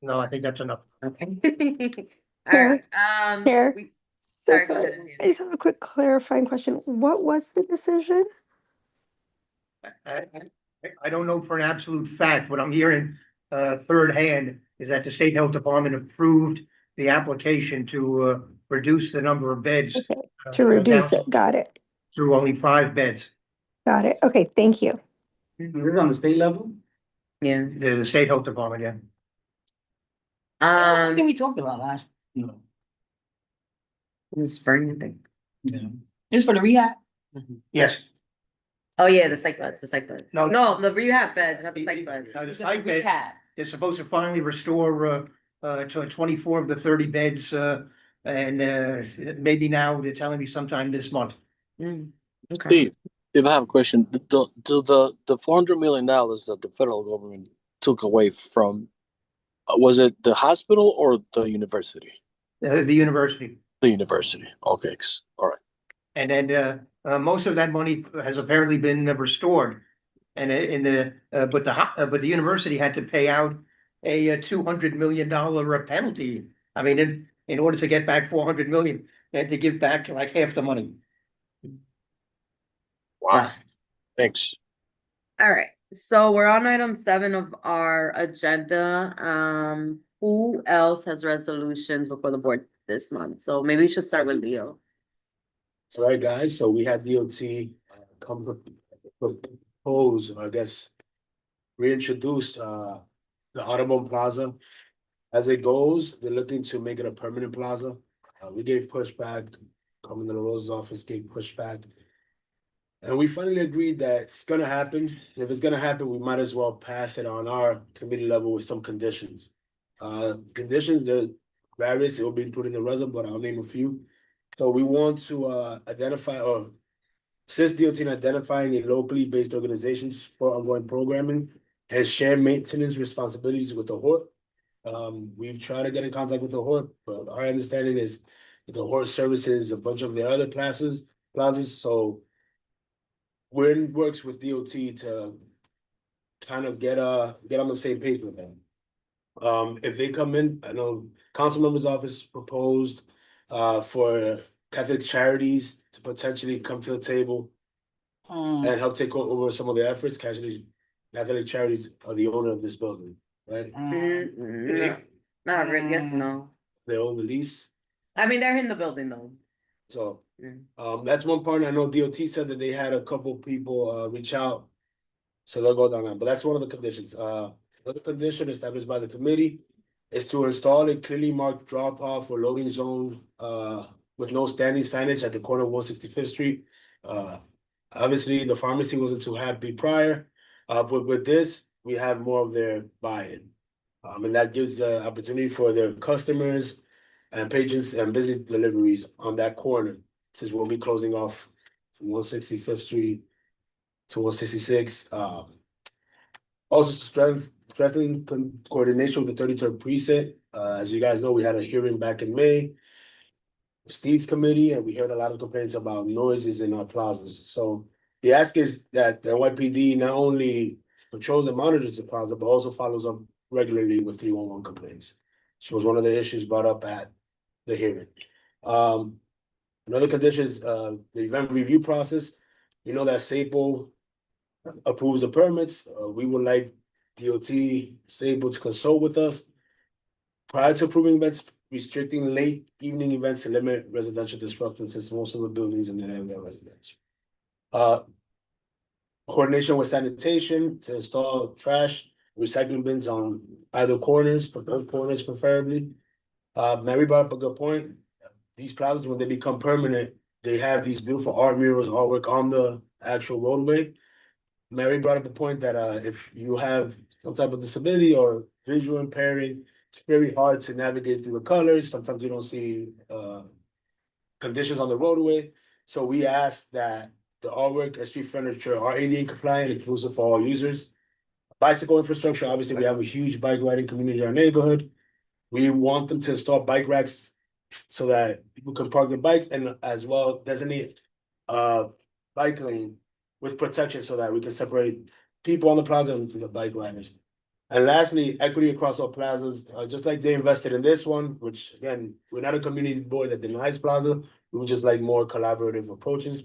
No, I think that's enough. Okay. All right, Chair. Sorry, So go sorry, ahead. I just have a quick clarifying question. What was the decision? I don't know for an absolute fact. What I'm hearing third hand is that the state health department approved the application to reduce the number of beds. To reduce down it, got it, through only 5 beds. got it. Okay, thank you. Is it on the state level? Yeah. The state health department, yeah. I think we talked about that. No. In the spring, I think. Yeah. It's for the rehab? Yes. Oh, yeah, the psych beds, No. No, the rehab beds, not the psych beds. The psych bed is supposed to finally restore to 24 of the 30 beds and maybe now they're telling me sometime this month. Okay. Steve, I have a question. Do the $400 million that the federal government took away from, was it the hospital or the university? The university. The university. Okay, all right. And then most of that money has apparently been restored. And but the university had to pay out a $200 million penalty. I mean, in order to get back 400 million, they had to give back like half the money. Wow. Thanks. All right, so we're on item 7 of our agenda. Who else has resolutions before the board this month? So maybe we should start with Leo. All right, guys, so we had DOT come propose, or I guess, reintroduce the Audubon Plaza. As it goes, they're looking to make it a permanent plaza. We gave pushback, Governor Rose's office gave pushback. And we finally agreed that it's gonna happen. And if it's gonna happen, we might as well pass it on our committee level with some conditions. Conditions, there's various, it will be put in the resolution, but I'll name a few. So we want to identify or assist DOT in identifying a locally based organization to support ongoing programming and share maintenance responsibilities with the HORT. We've tried to get in contact with the HORT, but our understanding is that the HORT services a bunch of their other plazas. So we're in works with DOT to kind of get on the same page with them. If they come in, I know council member's office proposed for Catholic Charities to potentially come to the table and help take over some of their efforts. Catholic Charities are the owner of this building, right? No, not really, yes, no. They own the lease. I mean, they're in the building though. So That's one part. I know DOT said that they had a couple people reach out. So they'll go down that, but that's one of the conditions. Another condition established by the committee is to install a clearly marked drop off or loading zone with no standing signage at the corner of 165th Street. Obviously, the pharmacy wasn't too happy prior, but with this, we have more of their buy-in. And that gives the opportunity for their customers and patrons and business deliveries on that corner, since we'll be closing off from 165th Street to 166. Also strengthening coordination with the 33rd precinct. As you guys know, we had a hearing back in May. Steve's committee, and we heard a lot of complaints about noises in our plazas. So the ask is that the NYPD not only patrols and monitors the plaza, but also follows up regularly with 311 complaints. Which was one of the issues brought up at the hearing. Another condition is the event review process. You know that SAPO approves the permits. We would like DOT, SAPO to consult with us prior to approving events, restricting late evening events to limit residential disruption, since most of the buildings in that area are residential. Coordination with sanitation to install trash, recycling bins on either corners, or both corners preferably. Mary brought up a good point. These plazas, when they become permanent, they have these beautiful art murals, artwork on the actual roadway. Mary brought up a point that if you have some type of disability or visual impairing, it's very hard to navigate through the colors. Sometimes you don't see conditions on the roadway. So we asked that the artwork and street furniture are ADA compliant, inclusive for all users. Bicycle infrastructure, obviously, we have a huge bike riding community in our neighborhood. We want them to install bike racks so that people can park their bikes, and as well designate bike lane with protection so that we can separate people on the plaza and the bike riders. And lastly, equity across all plazas, just like they invested in this one, which again, we're not a community board that denies plaza. We would just like more collaborative approaches.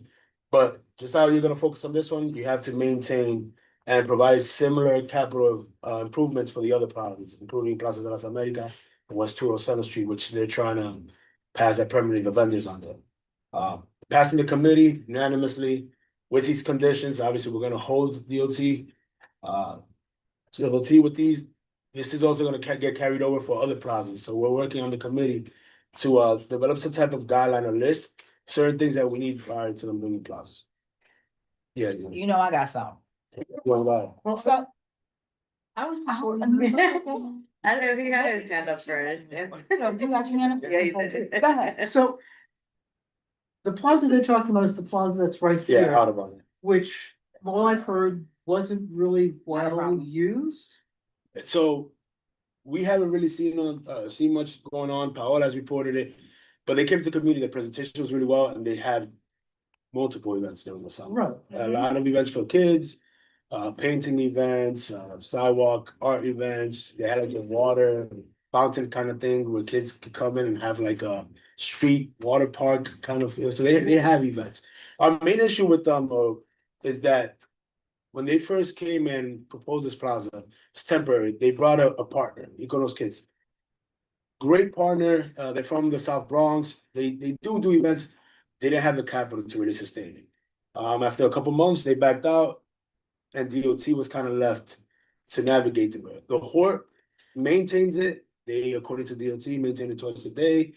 But just how you're gonna focus on this one, you have to maintain and provide similar capital improvements for the other plazas, including Plaza de las Americas and West 207th Street, which they're trying to pass that permitting the vendors on there. Passing the committee unanimously with these conditions, obviously, we're gonna hold DOT. DOT with these, this is also gonna get carried over for other plazas. So we're working on the committee to develop some type of guideline or list, certain things that we need prior to them bringing plazas. Yeah. You know, I got some. Well, What's up? I was before. I know he had his hand up first. You got your hand up? Yeah, he did. Go ahead. So the plaza they're talking about is the plaza that's right Yeah, here, Audubon. which all I've heard wasn't really well used. So we haven't really seen much going on. Paola has reported it, but they came to the community. The presentation was really well, and they had multiple events during the summer. Right. A lot of events for kids, painting events, sidewalk art events. They had like a water fountain kind of thing where kids could come in and have like a street water park kind of feel. So they have events. Our main issue with them is that when they first came and proposed this plaza, it's temporary. They brought a partner, Iconos Kids. Great partner. They're from the South Bronx. They do events. They didn't have the capital to really sustain it. After a couple months, they backed out, and DOT was kind of left to navigate through it. The Hort maintains it. They, according to DOT, maintain it twice a day.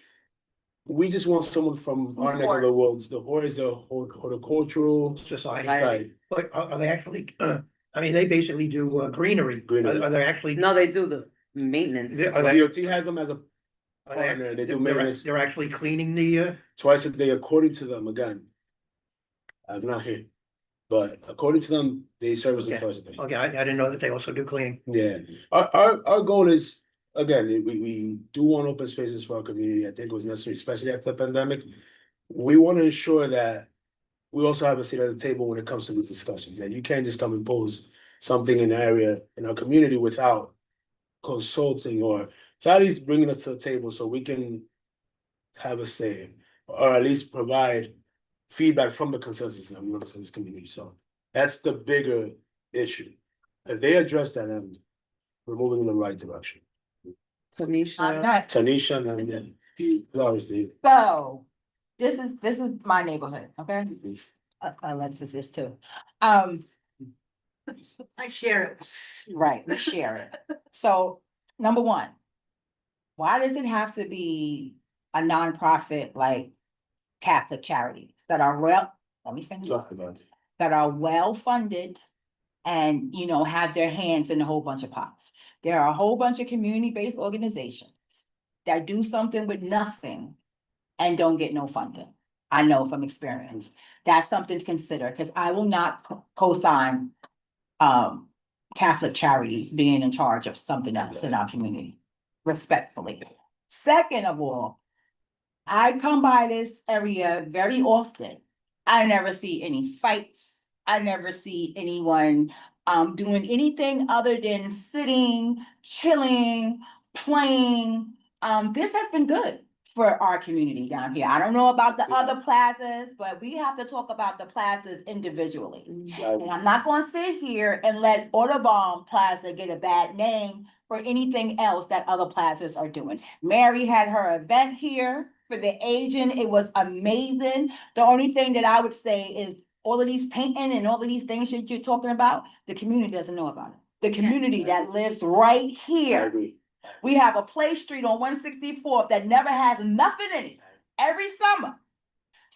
We just want someone from our neck of the woods. The Hort is the horticultural Society. But are they actually, I mean, they basically do greenery. Are they actually? No, they do the maintenance. DOT has them as a partner. They do maintenance. They're actually cleaning the. Twice a day, according to them, again. I'm not here, but according to them, they service it twice a day. Okay, I didn't know that they also do cleaning. Yeah, our goal is, again, we do want open spaces for our community. I think it was necessary, especially after the pandemic. We want to ensure that we also have a seat at the table when it comes to the discussions, that you can't just come and pose something in the area in our community without consulting or at least bringing us to the table so we can have a say, or at least provide feedback from the consensus that we represent this community. So that's the bigger issue. If they address that, then we're moving in the right direction. Tanisha. Tanisha and then Steve. So, this is my neighborhood, okay? Alexis is too. I share it. Right, we share it. So, number one, why does it have to be a nonprofit like Catholic charities that are let me finish, that are well-funded and, you know, have their hands in a whole bunch of pots? There are a whole bunch of community-based organizations that do something with nothing and don't get no funding. I know from experience. That's something to consider, because I will not co-sign Catholic charities being in charge of something else in our community, respectfully. Second of all, I come by this area very often. I never see any fights. I never see anyone doing anything other than sitting, chilling, playing. This has been good for our community down here. I don't know about the other plazas, but we have to talk about the plazas individually. And I'm not gonna sit here and let Audubon Plaza get a bad name for anything else that other plazas are doing. Mary had her event here for the Asian. It was amazing. The only thing that I would say is all of these painting and all of these things that you're talking about, the community doesn't know about it. The community that lives right here. We have a play street on 164th that never has nothing in it every summer.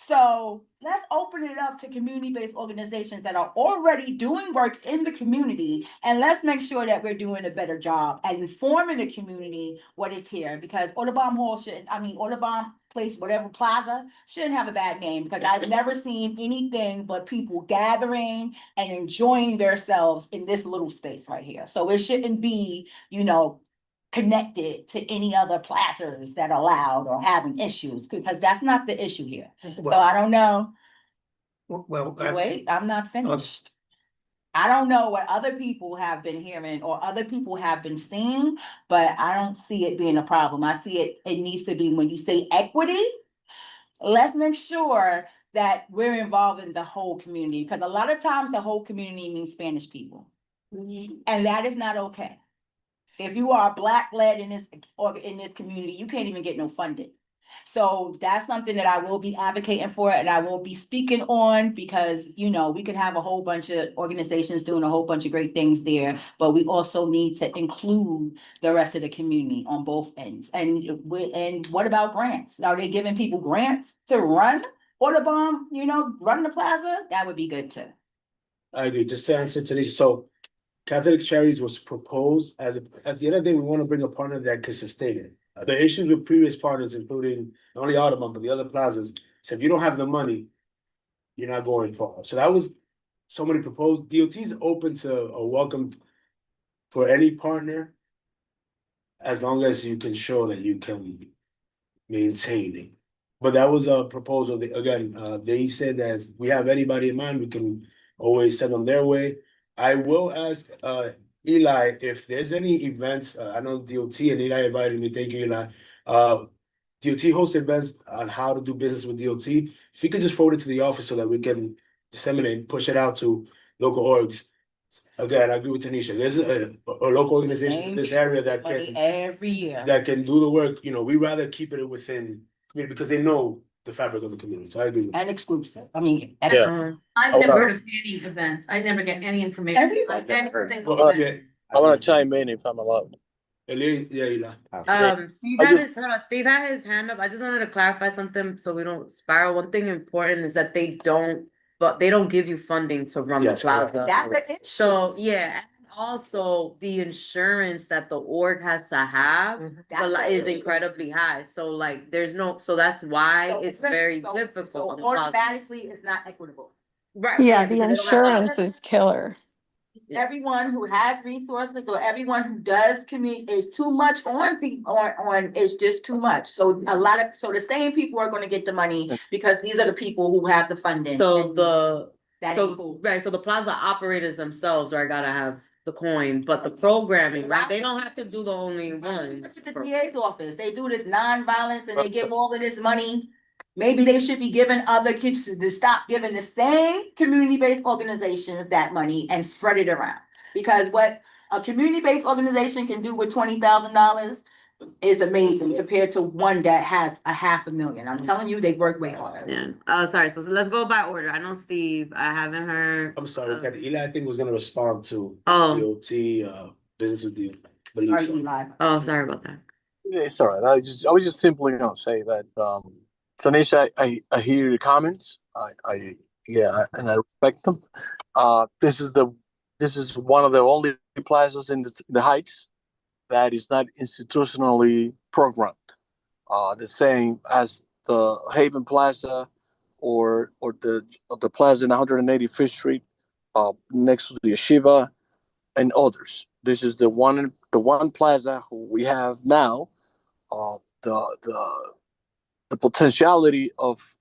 So let's open it up to community-based organizations that are already doing work in the community. And let's make sure that we're doing a better job at informing the community what is here. Because Audubon Hall Audubon Place, whatever plaza, shouldn't have a bad name. Because I've never seen anything but people gathering and enjoying themselves in this little space right here. So it shouldn't be, you know, connected to any other plazas that are loud or having issues, because that's not the issue here. So I don't know. Well, Wait, I'm not finished. I don't know what other people have been hearing or other people have been seeing, but I don't see it being a problem. I see it needs to be, when you say equity, let's make sure that we're involving the whole community, because a lot of times the whole community means Spanish people. And that is not okay. If you are Black-led in this community, you can't even get no funding. So that's something that I will be advocating for and I will be speaking on, because, you know, we could have a whole bunch of organizations doing a whole bunch of great things there, but we also need to include the rest of the community on both ends. And what about grants? Are they giving people grants to run Audubon, you know, run the plaza? That would be good too. I agree. Just to answer Tanisha, so Catholic Charities was proposed at the end of the day, we want to bring a partner that can sustain it. The issues with previous partners, including not only Audubon, but the other plazas, so if you don't have the money, you're not going far. So that was somebody proposed. DOT is open to a welcome for any partner, as long as you can show that you can maintain it. But that was a proposal. They said that if we have anybody in mind, we can always send them their way. I will ask Eli if there's any events. I know DOT and Eli invited me. Thank you, Eli. DOT hosts events on how to do business with DOT. If you could just forward it to the office so that we can disseminate and push it out to local orgs. Again, I agree with Tanisha. There's a local organization in this area that can every year do the work. You know, we rather keep it within community because they know the fabric of the community. So I agree with and exclusive. I mean, Yeah. I've Oh, never no. heard of any events. I never get any information. Everybody- Anything. Well, yeah, I wanna chime in if I'm allowed. Eli. Steve I had just- Steve had his hand up. I just wanted to clarify something so we don't spiral. One thing important is that they don't give you funding to run the Yes, correct. plaza. that's an issue. So, yeah, and also the insurance that the org has to have That's the is issue. incredibly high. So like, so that's why So it's very so- difficult. So on the plaza. automatically, it's not equitable. Right. Yeah, the because they don't have- insurance is killer. Yeah. Everyone who has resources or everyone who does commute is too much on people on it's just too much. So the same people are gonna get the money because these are the people who have the funding. So and the, that so, ain't cool. right, so the plaza operators themselves are gotta have the coin, but the programming, right, they don't have to do the only one. Look at the DA's office. They do this nonviolence and they give all of this money. Maybe they should be giving other kids to stop giving the same community-based organizations that money and spread it around. Because what a community-based organization can do with $20,000, is amazing compared to one that has a 500,000. I'm telling you, they work way harder. Yeah. Oh, sorry. So let's go by order. I know Steve. I haven't heard. I'm sorry, Kathy. Eli, I think was gonna respond to Oh. DOT, business with the. Sorry, Eli. Oh, sorry about that. Yeah, it's all right. I was just simply gonna say that, Tanisha, I hear your comments. And I respect them. This is one of the only plazas in the Heights that is not institutionally programmed. The same as the Haven Plaza or the plaza in 185th Street, next to the Yeshiva and others. This is the one plaza who we have now. The potentiality of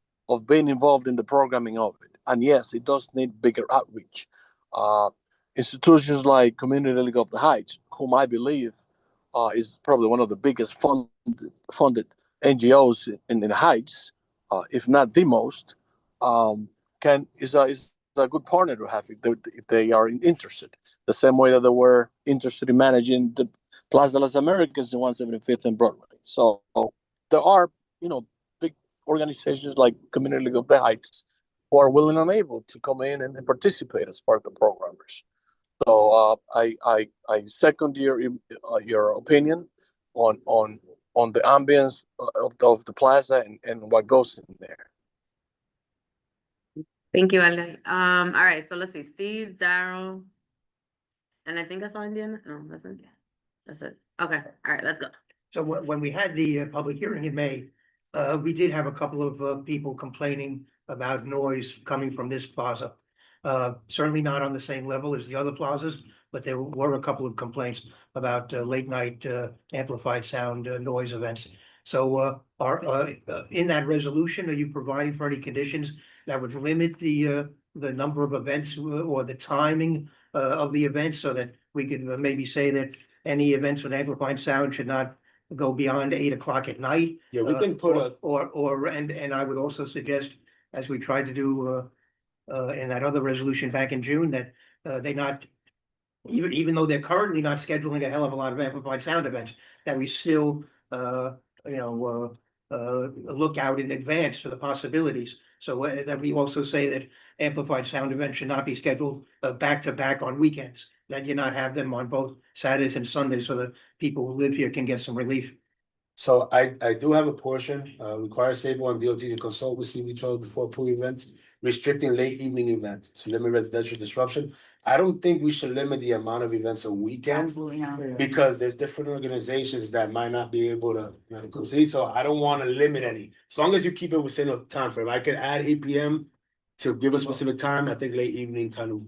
being involved in the programming of it, and yes, it does need bigger outreach. Institutions like Community League of the Heights, whom I believe is probably one of the biggest funded NGOs in the Heights, if not the most, is a good partner to have if they are interested. The same way that they were interested in managing the Plaza de las Americas in 175th and Broadway. So there are, big organizations like Community League of the Heights who are willing and able to come in and participate as part of the programmers. So I second your opinion on the ambience of the plaza and what goes in there. Thank you, Ale. All right. So let's see. Steve, Daryl, and I think I saw Indiana. No, that's it. That's it. Okay. All right. Let's go. So when we had the public hearing in May, we did have a couple of people complaining about noise coming from this plaza. Certainly not on the same level as the other plazas, but there were a couple of complaints about late night amplified sound noise events. So in that resolution, are you providing for any conditions that would limit the number of events or the timing of the events, so that we could maybe say that any events with amplified sound should not go beyond 8 o'clock at night? Yeah, we can put and I would also suggest, as we tried to do in that other resolution back in June, that they not, even though they're currently not scheduling a hell of a lot of amplified sound events, that we still look out in advance for the possibilities. So that we also say that amplified sound events should not be scheduled back to back on weekends, that you not have them on both Saturdays and Sundays, so that people who live here can get some relief. So I do have a portion, require Sable and DOT to consult with CB12 before approving events, restricting late evening events to limit residential disruption. I don't think we should limit the amount of events a weekend, Absolutely not. because there's different organizations that might not be able to see. So I don't want to limit any, as long as you keep it within a time frame. I could add 8 PM to give a specific time. I think late evening kind of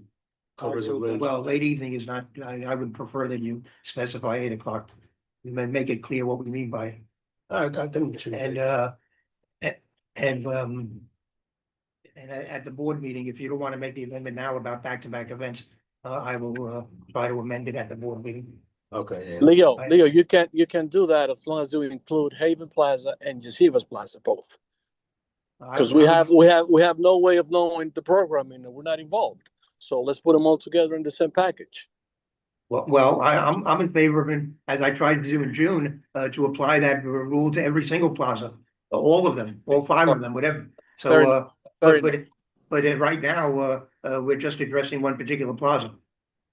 covers a range. Well, late evening is not, I would prefer that you specify 8 o'clock. Make it clear what we mean by it. I didn't. And at the board meeting, if you don't want to make the amendment now about back-to-back events, I will try to amend it at the board meeting. Okay. Yeah. Leo, you can do that as long as you include Haven Plaza and Yeshiva's Plaza both. Because we have no way of knowing the programming, and we're not involved. So let's put them all together in the same package. Well, I'm in favor of it, as I tried to do in June, to apply that rule to every single plaza, all of them, all 5 of them, whatever. So, but right now, we're just addressing one particular plaza.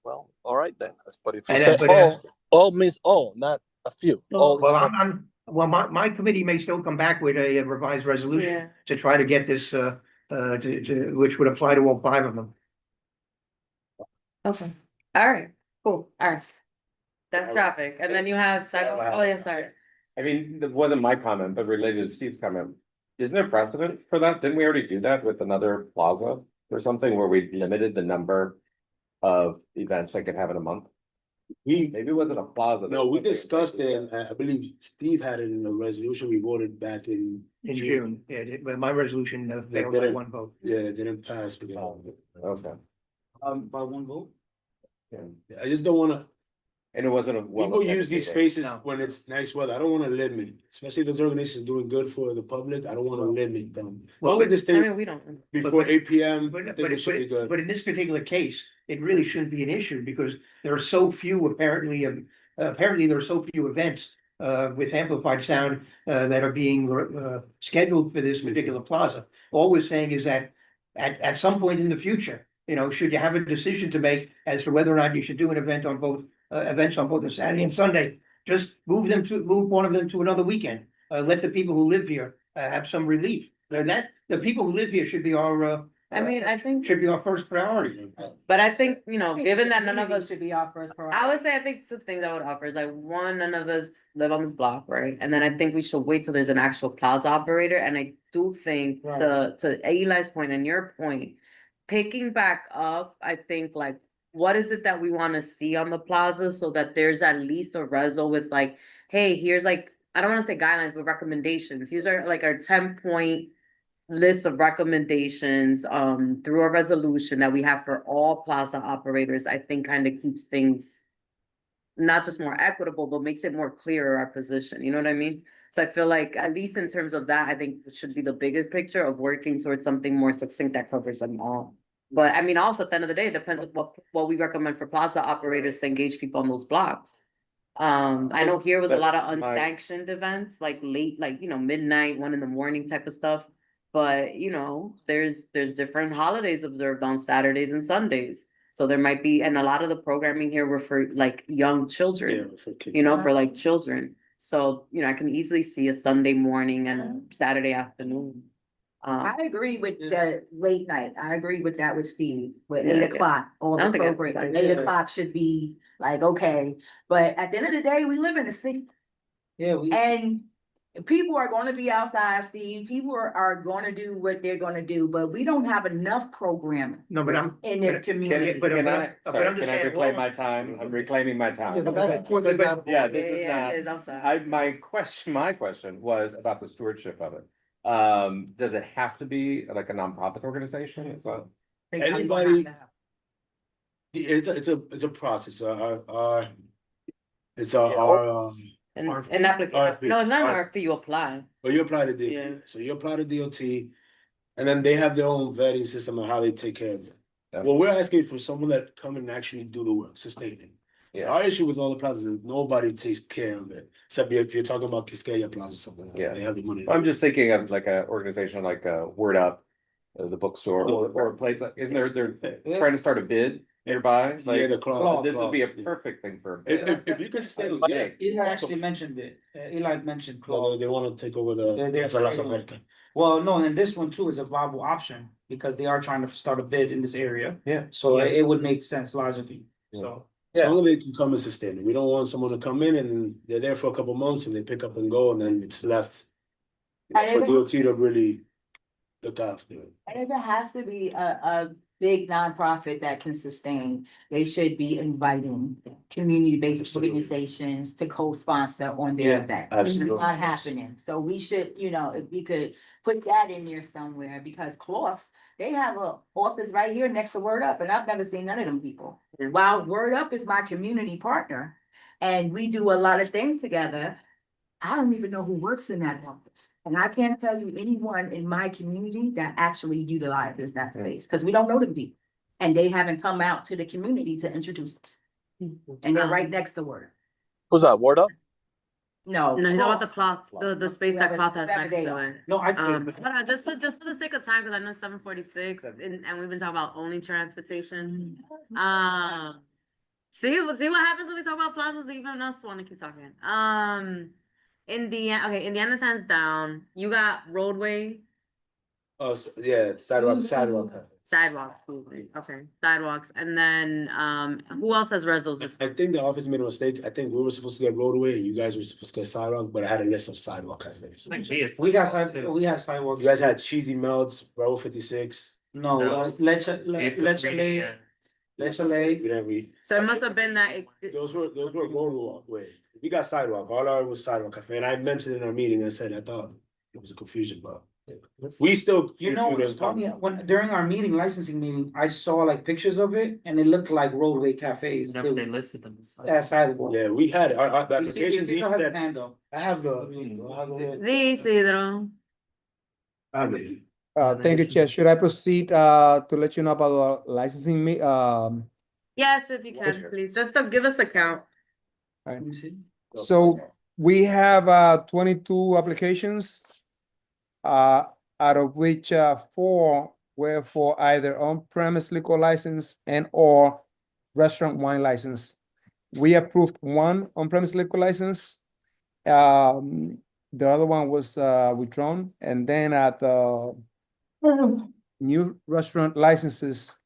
Well, all right then. But if you say all means all, not a few. Well, my committee may still come back with a revised resolution to try to get this, which would apply to all 5 of them. Okay. All right. Cool. All right. That's traffic. And then you have sidewalk. Oh, yeah, sorry. I mean, that wasn't my comment, but related to Steve's comment. Isn't there precedent for that? Didn't we already do that with another plaza or something where we limited the number of events I could have in a month? Maybe it wasn't a plaza. No, we discussed it, and I believe Steve had it in the resolution we voted back in June. Yeah, but my resolution failed by 1 vote. Yeah, it didn't pass. Okay. By 1 vote? Yeah, I just don't wanna. And it wasn't a. People use these spaces when it's nice weather. I don't wanna limit, especially if those organizations doing good for the public. I don't wanna limit them. Well, this thing we don't. before 8 PM, I But think it should be good. in this particular case, it really shouldn't be an issue, because there are so few apparently there are so few events with amplified sound that are being scheduled for this particular plaza. All we're saying is that at some point in the future, you know, should you have a decision to make as to whether or not you should do an event on both events on both a Saturday and Sunday, just move one of them to another weekend. Let the people who live here have some relief. And that the people who live here should be our I mean, I think, should be our first priority. but I think, you know, given that none of Community us, should be our first priority. I would say, I think two things I would offer is like, one, none of us live on this block, right? And then I think we should wait till there's an actual plaza operator, and I do think to Eli's point and your point, picking back up, I think like, what is it that we wanna see on the plaza so that there's at least a reso with like, hey, here's like, I don't wanna say guidelines, but recommendations. Here's our like our 10-point list of recommendations through a resolution that we have for all plaza operators. I think kind of keeps things not just more equitable, but makes it more clear our position. You know what I mean? So I feel like at least in terms of that, I think it should be the bigger picture of working towards something more succinct that covers them all. But I mean, also at the end of the day, it depends on what we recommend for plaza operators to engage people on those blocks. I know here was a lot of unsanctioned events, like late, like, you know, midnight, 1 a.m. type of stuff. But, you know, there's different holidays observed on Saturdays and Sundays. So there might be, and a lot of the programming here were for like young children, for kids. you know, for like children. So, you know, I can easily see a Sunday morning and a Saturday afternoon. I agree with the late night. I agree with that with Steve, with Yeah, 8 yeah. o'clock, all I the don't think program, I- 8 o'clock should be like, okay. But at the end of the day, we live in the city Yeah, and people are gonna be outside, Steve. People are gonna do what they're gonna do, but we don't have enough programming No, but I'm. in the but- community. but- Can I, but sorry, can I understand, reclaim hold on. my time? I'm reclaiming my time. But- Yeah, this is Yeah, not, it is, I'm sorry. my question was about the stewardship of it. Does it have to be like a nonprofit organization? Is that? Anybody- It's a process, it's our, And RFP? an application, RFP. no, it's not an RFP. RFP, you apply. But you apply to Yeah. DOT, so you apply to DOT, and then they have their own vetting system on how they take care of it. Yeah. Well, we're asking for someone that come and actually do the work, sustain it. Yeah. Our issue with all the plazas is nobody takes care of it, except if you're talking about Quisqueya Plaza or something, like that. Yeah. They have the money. to I'm do just thinking of like a organization like Word Up, the bookstore, or a place like, isn't they're trying to start a bid nearby? it. Yeah, Like, the claw. this would be a yeah. perfect thing for a If, bid. if you can sustain it, yeah. Eli actually mentioned it. Eli mentioned Well, Claude. they wanna take over They're the Plaza trying- America. Well, no, and this one too is a viable option because they are trying to start a bid in this area. Yeah. So it would make sense logically, so. As long as they can come and sustain it. We don't want someone to come in and they're there for a couple months and they pick up and go and then it's left. For DOT to really look after it. And if it has to be a big nonprofit that can sustain, they should be inviting community-based Absolutely. organizations to co-sponsor on their Yeah, event. It's absolutely. not happening. So we should, you know, if we could put that in there somewhere, because Cloth, they have a office right here next to Word Up, and I've never seen none of them people. While Word Up is my community partner, and we do a lot of things together, I don't even know who works in that office. And I can't tell you anyone in my community that actually utilizes that space, because we don't know them people. And they haven't come out to the community to introduce us. And they're right next to Word Up. Who's that? Word Up? No. No, he's about the Cloth. cloth, the space that cloth has next to it. No, I. Hold on, just for the sake of time, because I know 7:46 and we've been talking about only transportation. See what happens when we talk about plazas, even us wanna keep talking. Indiana hands down, you got roadway, Oh, yeah, sidewalk. sidewalks, okay, sidewalks, and then, who else has resos this? I think the office made a mistake. I think we were supposed to get roadway and you guys were supposed to get sidewalk, but I had a list of sidewalk cafes. We got we have sidewalks. You guys had Cheesy Melts, Bravo 56. No, No. Leche Yeah. We didn't read. So it must have been that, Those were roadway. We got sidewalk. All our was sidewalk cafe. And I mentioned in our meeting, I said, I thought it was a confusion, but we still. You know, what's funny, when during our meeting, licensing meeting, I saw like pictures of it and it looked like roadway cafes. Never they listed them. as such. Sizable. Yeah, we had it. Our the You see, applications. you still have that- the hand though. I have the. the Isidro. I mean, Thank you, Chair. Should I proceed to let you know about the licensing Yes, if you can, please, just to give us a count. Let me see. So We have 22 applications, out of which 4 were for either on-premise liquor license and or restaurant wine license. We approved 1 on-premise liquor license. The other one was withdrawn, and then at the new restaurant licenses,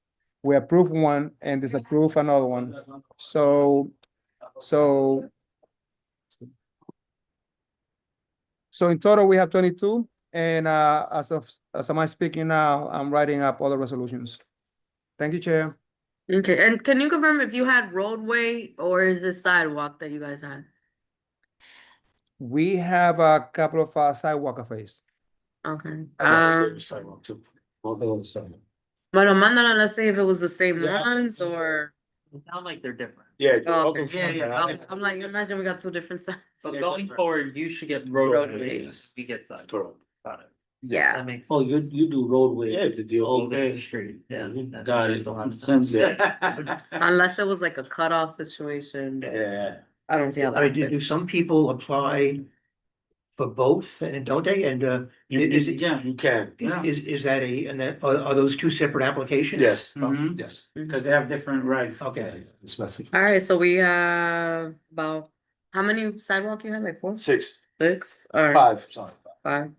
we approved 1 and disapproved another one. So in total, we have 22, and as am I speaking now, I'm writing up all the resolutions. Thank you, Chair. Okay, and can you confirm if you had roadway or is it sidewalk that you guys had? We have a couple of sidewalk cafes. Okay. Sidewalk too. All the other sidewalk. Bueno, mándala, let's see if it was the same Yeah. ones or. Sound like they're different. Yeah. Oh, welcome okay, yeah, from yeah. that. I'm like, imagine we got 2 different sides. But going forward, you should get Roadway, roadway, yes. we get side. Correct. Got it. Yeah. That makes. Oh, you do roadway. Yeah, the deal. Okay. Street, yeah. that Got makes it. a lot of Sense. sense. Unless it was like a cutoff situation. Yeah. I don't see how I that. mean, do some people apply for both, and don't they? And is it, Yeah, You can. is that and that, are those 2 separate applications? Yes. Mhm. Yes. because they have different rights. Okay. It's messy. All right, so we have about, how many sidewalk you had? Like 4? 6, 6? All right. 5, sorry. 5.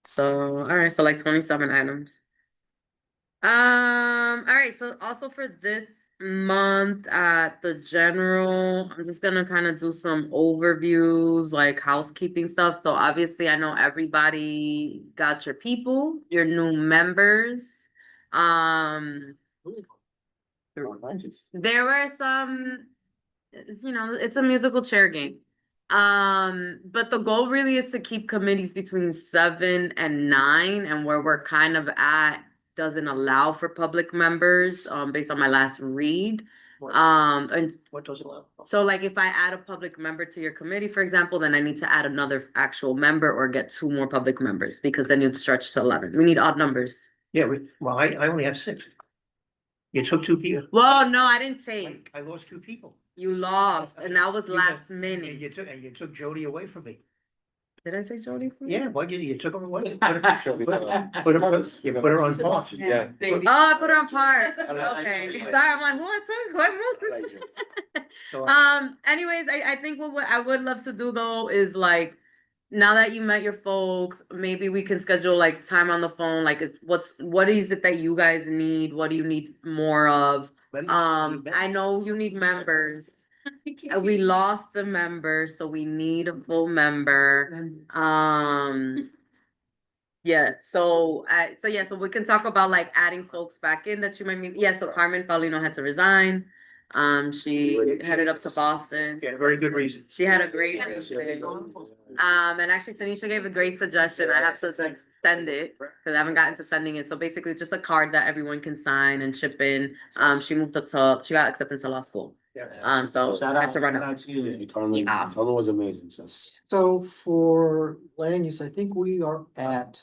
So, all right, so like 27 items. All right, so also for this month at the general, I'm just gonna kind of do some overviews, like housekeeping stuff. So obviously I know everybody got your people, your new members. There were some, it's a musical chair game. But the goal really is to keep committees between 7 and 9, and where we're kind of at doesn't allow for public members, based on my last read. And What does allow? so like if I add a public member to your committee, for example, then I need to add another actual member or get 2 more public members, because then you'd stretch to 11. We need odd numbers. Yeah, well, I only have 6. You took 2 people. Well, no, I didn't take. I lost 2 people. You lost, and that was last And minute. you took Jody away from me. Did I say Jody? Yeah, well, you took her away. Put her on pause. Yeah. Oh, I put her on part. Okay, sorry, I'm like, what moved? So, Anyways, I think what I would love to do though is like, now that you met your folks, maybe we can schedule like time on the phone, like what is it that you guys need? What do you need more of? I know you need members. We lost a member, so we need a full member. Yeah, so we can talk about like adding folks back in that you might meet. Yeah, so Carmen Paulino had to resign. She headed up to Boston. Yeah, very good reason. She had a great reason. And actually Tanisha gave a great suggestion. I have to send it because I haven't gotten to sending it. So basically just a card that everyone can sign and chip in. She got accepted to law school. So I had to run it. Yeah, Carmen was amazing. So. So for land use, I think we are at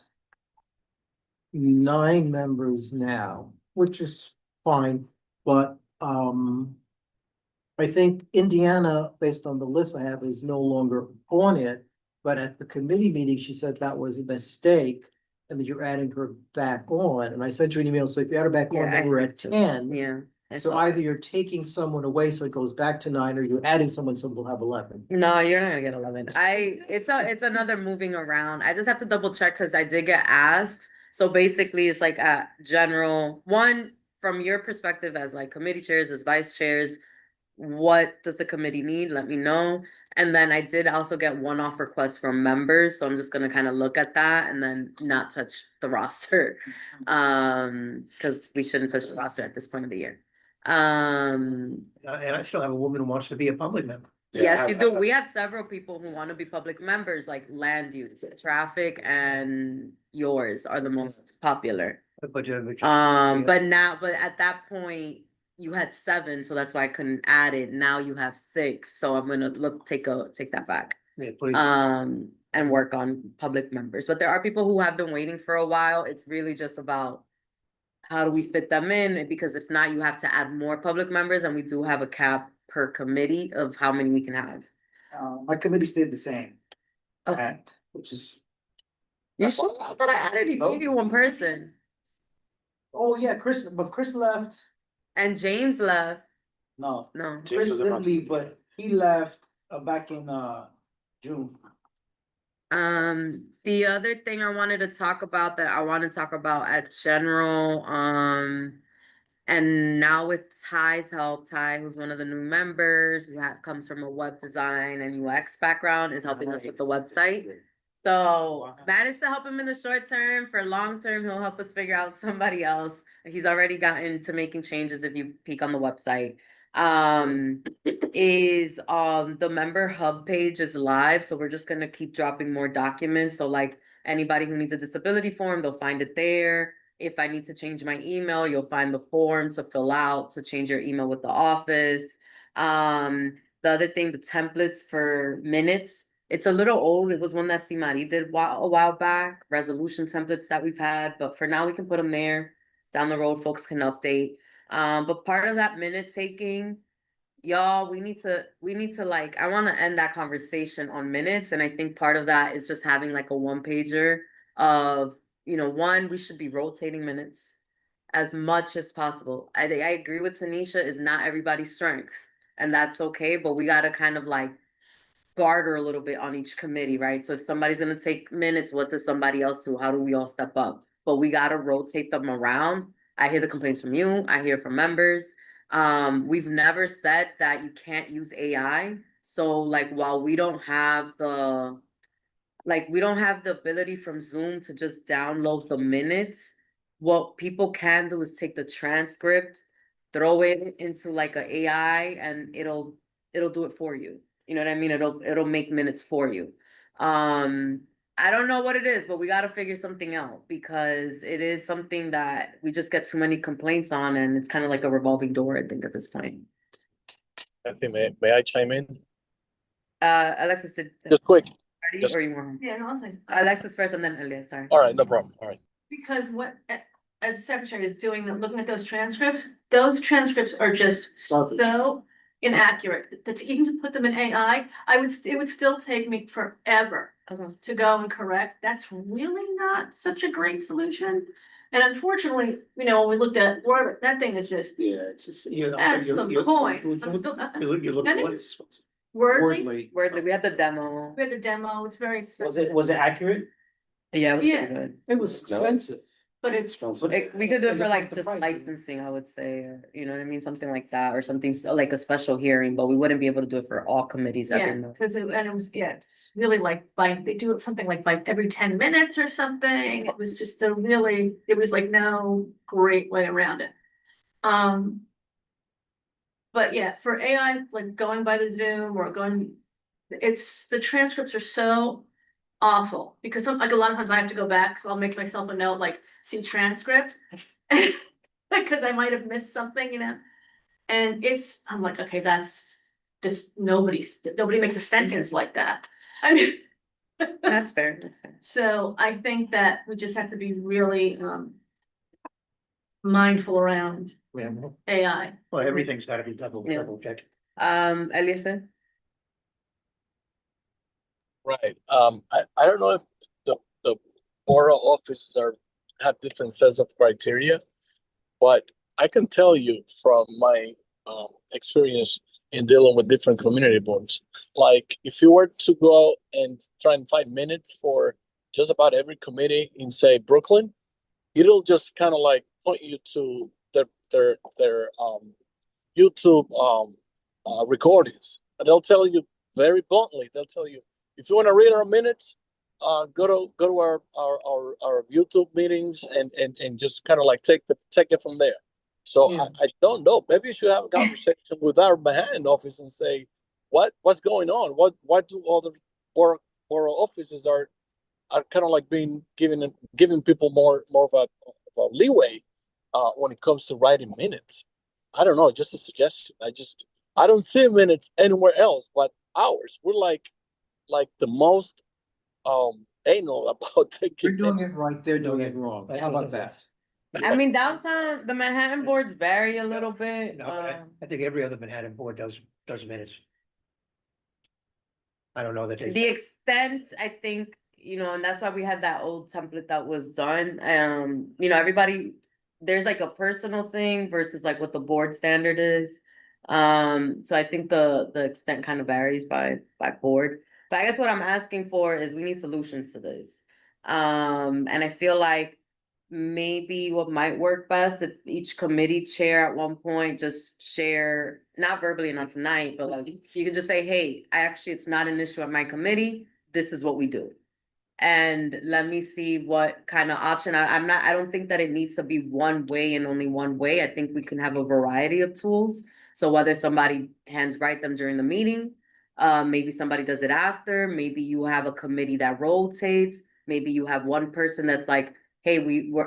9 members now, which is fine, but I think Indiana, based on the list I have, is no longer on it. But at the committee meeting, she said that was a mistake and that you're adding her back on. And I sent you an email, so if you add her back on, then we're at 10. Yeah. So either you're taking someone away, so it goes back to 9, or you're adding someone, so we'll have 11. No, you're not gonna get 11. It's another moving around. I just have to double check because I did get asked. So basically it's like a general one from your perspective as like committee chairs, as vice chairs. What does the committee need? Let me know. And then I did also get one-off requests from members. So I'm just gonna kind of look at that and then not touch the roster. Because we shouldn't touch the roster at this point of the year. And I still have a woman who wants to be a public member. Yes, you do. We have several people who want to be public members, like land use, traffic, and yours are the most popular. But at that point, you had 7, so that's why I couldn't add it. Now you have 6, so I'm gonna take that back. Yeah, please. And work on public members. But there are people who have been waiting for a while. It's really just about how do we fit them in? Because if not, you have to add more public members, and we do have a cap per committee of how many we can have. My committee stayed the same. Okay. Which is, You sure? I thought I added you, gave you one person. oh yeah, but Chris left. And James left. No, No. James Chris was didn't about- leave, but he left back in June. The other thing I wanted to talk about that I want to talk about at general, and now with Ty's help, Ty, who's one of the new members, who comes from a web design and UX background, is helping us with the website. So managed to help him in the short term. For long term, he'll help us figure out somebody else. He's already gotten to making changes if you peek on the website. The member hub page is live, so we're just gonna keep dropping more documents. So like anybody who needs a disability form, they'll find it there. If I need to change my email, you'll find the form to fill out to change your email with the office. The other thing, the templates for minutes, it's a little old. It was one that Simari did a while back, resolution templates that we've had, but for now we can put them there. Down the road, folks can update. But part of that minute taking, y'all, we need to like, I want to end that conversation on minutes. And I think part of that is just having like a one pager of, one, we should be rotating minutes as much as possible. I agree with Tanisha, is not everybody's strength, and that's okay, but we gotta kind of like barter a little bit on each committee, right? So if somebody's gonna take minutes, what does somebody else do? How do we all step up? But we gotta rotate them around. I hear the complaints from you, I hear from members. We've never said that you can't use AI. So like, while we don't have the ability from Zoom to just download the minutes, what people can do is take the transcript, throw it into like a AI, and it'll do it for you. You know what I mean? It'll make minutes for you. I don't know what it is, but we gotta figure something out, because it is something that we just get too many complaints on, and it's kind of like a revolving door, I think, at this point. I think, may I chime in? Alexis, did Just quick. Already, Just- or you want? Yeah, no, I'll say. Alexis first and then Elias, sorry. All right, no problem. All right. Because as the secretary is looking at those transcripts are just so inaccurate, that even to put them in AI, it would still take me forever Okay. to go and correct. That's really not such a great solution. And unfortunately, when we looked at Word, that thing is just Yeah, it's just, you know. That's the point. You look And at what it- it's. Wordly. Wordly, we have the demo. We had the demo, it's very expensive. Was it accurate? Yeah, it was Yeah. pretty good. It was expensive. But it's, We could do it As for like opposed to just pricing. licensing, I would say, or, you know what I mean, something like that, or something like a special hearing, but we wouldn't be able to do it for all committees yeah, every month. because it was, it's really like they do it something like every 10 minutes or something. It was just it was like no great way around it. But yeah, for AI, like going by the Zoom or the transcripts are so awful, because like a lot of times I have to go back, because I'll make myself a note, like, see transcript. Because I might have missed something, and I'm like, okay, that's just nobody makes a sentence like that. I mean. That's fair, that's fair. So I think that we just have to be really mindful around AI. Well, everything's gotta be double Yeah. checked. Elias? Right. I don't know if the borough offices have different sets of criteria, but I can tell you from my experience in dealing with different community boards, like if you were to go and try and find minutes for just about every committee in, say, Brooklyn, it'll just kind of like point you to their YouTube recordings. And they'll tell you very bluntly, if you want to read our minutes, go to our YouTube meetings and just kind of like take it from there. So Yeah. I don't know. Maybe you should have a conversation with our Manhattan office and say, what's going on? What do other borough offices are kind of like giving people more of a leeway when it comes to writing minutes? I don't know. Just a suggestion. I don't see minutes anywhere else but ours. We're like the most anal about taking. You're doing it right, they're doing it wrong. How about that? I mean, downtown, the Manhattan boards vary a little bit. No, but I think every other Manhattan board does minutes. I don't know that The they. extent, I think, and that's why we had that old template that was done, everybody, there's like a personal thing versus like what the board standard is. So I think the extent kind of varies by board, but I guess what I'm asking for is we need solutions to this. And I feel like maybe what might work best if each committee chair at one point just share, not verbally, not tonight, but like you could just say, hey, it's not an issue at my committee. This is what we do. And let me see what kind of option. I don't think that it needs to be one way and only one way. I think we can have a variety of tools. So whether somebody hands write them during the meeting, maybe somebody does it after, maybe you have a committee that rotates, maybe you have one person that's like, hey,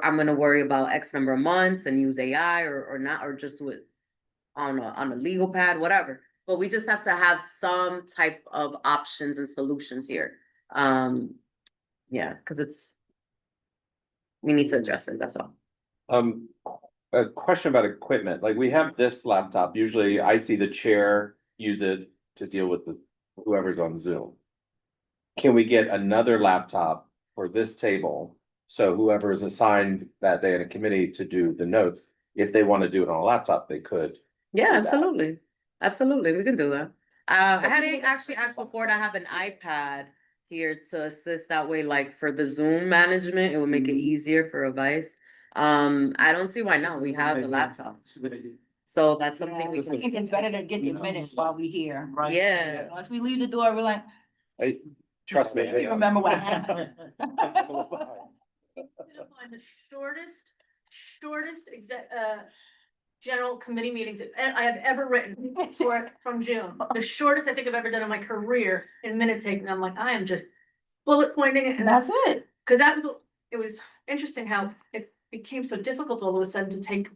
I'm gonna worry about X number of months and use AI or not, or just do it on a legal pad, whatever. But we just have to have some type of options and solutions here. Yeah, because we need to address it, that's all. A question about equipment, like we have this laptop, usually I see the chair use it to deal with whoever's on Zoom. Can we get another laptop for this table? So whoever is assigned that day in a committee to do the notes, if they want to do it on a laptop, they could. Yeah, absolutely. Absolutely, we can do that. I had actually asked before to have an iPad here to assist that way, like for the Zoom management, it would make it easier for Vice. I don't see why not. We have the laptop. So that's something we I think can. it's better to get the minutes while we here. Yeah. Once we leave the door, we're like, Trust me. you remember what happened? Find the shortest general committee meetings I have ever written from June. The shortest I think I've ever done in my career in minute taking. I'm like, I am just bullet pointing it, and That's it. Cause it was interesting how it became so difficult all of a sudden to take